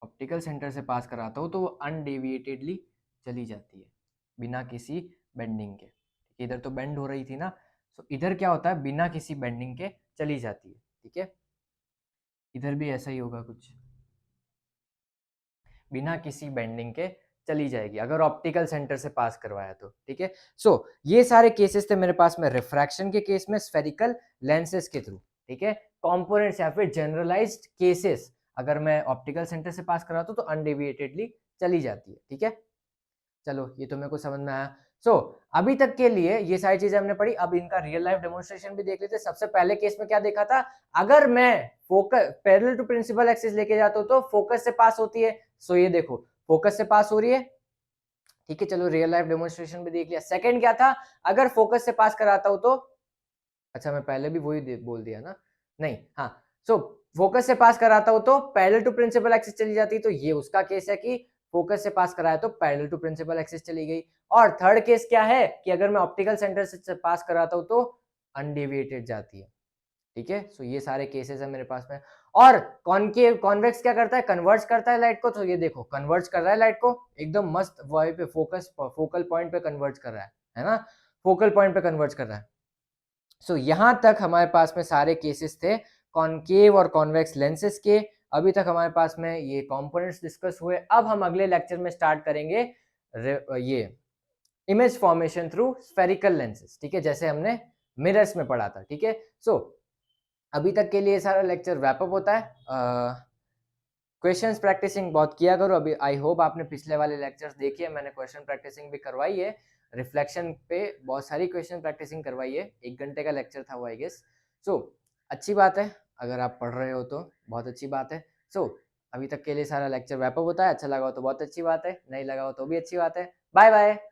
ऑप्टिकल सेंटर से पास कराता हूँ तो वो अनडेविएटेडली चली जाती है बिना किसी बेंडिंग के। इधर तो बेंड हो रही थी ना, तो इधर क्या होता है, बिना किसी बेंडिंग के चली जाती है, ठीक है। इधर भी ऐसा ही होगा कुछ, बिना किसी बेंडिंग के चली जाएगी अगर ऑप्टिकल सेंटर से पास करवाया तो, ठीक है। सो ये सारे केसेस थे मेरे पास में रिफ्रैक्शन के केस में स्फेरिकल लेंसेज के थ्रू, ठीक है। कंपोनेंट्स या फिर जनरलाइज्ड केसेस अगर मैं ऑप्टिकल सेंटर से पास कराता हूँ तो अनडेविएटेडली चली जाती है, ठीक है। चलो, ये तो मेरे को समझ में आया। सो अभी तक के लिए ये सारी चीजें हमने पढ़ी, अब इनका रियल लाइफ डेमोन्स्ट्रेशन भी देख लेते। सबसे पहले केस में क्या देखा था, अगर मैं focus parallel to principal axis लेके जाता हूँ तो फोकस से पास होती है। सो ये देखो, फोकस से पास हो रही है, ठीक है। चलो, रियल लाइफ डेमोन्स्ट्रेशन भी देख लिया। सेकंड क्या था, अगर फोकस से पास कराता हूं तो, अच्छा मैं पहले भी वही बोल दिया ना, नहीं, हाँ। सो फोकस से पास कराता हूं तो पैरेलल टू प्रिंसिपल एक्सिस चली जाती, तो ये उसका केस है कि फोकस से पास कराया तो पैरेलल टू प्रिंसिपल एक्सिस चली गई। और थर्ड केस क्या है कि अगर मैं ऑप्टिकल सेंटर से पास कराता हूं तो अनडेविएटेड जाती है, ठीक है। सो ये सारे केसेस है मेरे पास में। और कॉनकेव कॉन्वेक्स क्या करता है, कन्वर्ज करता है लाइट को, तो ये देखो कन्वर्ज कर रहा है लाइट को, एकदम मस्त वही पे फोकल पॉइंट पे कन्वर्ज कर रहा है ना, फोकल पॉइंट पे कन्वर्ज कर रहा है। सो यहां तक हमारे पास में सारे केसेस थे कॉनकेव और कॉन्वेक्स लेंसेज के। अभी तक हमारे पास में ये कंपोनेंट्स डिस्कस हुए। अब हम अगले लेक्चर में स्टार्ट करेंगे ये image formation through spherical lenses, ठीक है, जैसे हमने मिरर्स में पढ़ा था, ठीक है। सो अभी तक के लिए सारा लेक्चर रैप अप होता है। क्वेश्चंस प्रैक्टिसिंग बहुत किया करो। अभी आई होप आपने पिछले वाले लेक्चर्स देखिए, मैंने क्वेश्चन प्रैक्टिसिंग भी करवाई है, रिफ्लेक्शन पे बहुत सारी क्वेश्चन प्रैक्टिसिंग करवाई है, 1 घंटे का लेक्चर था वो, आई गेस। सो अच्छी बात है, अगर आप पढ़ रहे हो तो बहुत अच्छी बात है। सो अभी तक के लिए सारा लेक्चर रैप अप होता है। अच्छा लगा हो तो बहुत अच्छी बात है, नहीं लगा हो तो भी अच्छी बात है। Bye bye.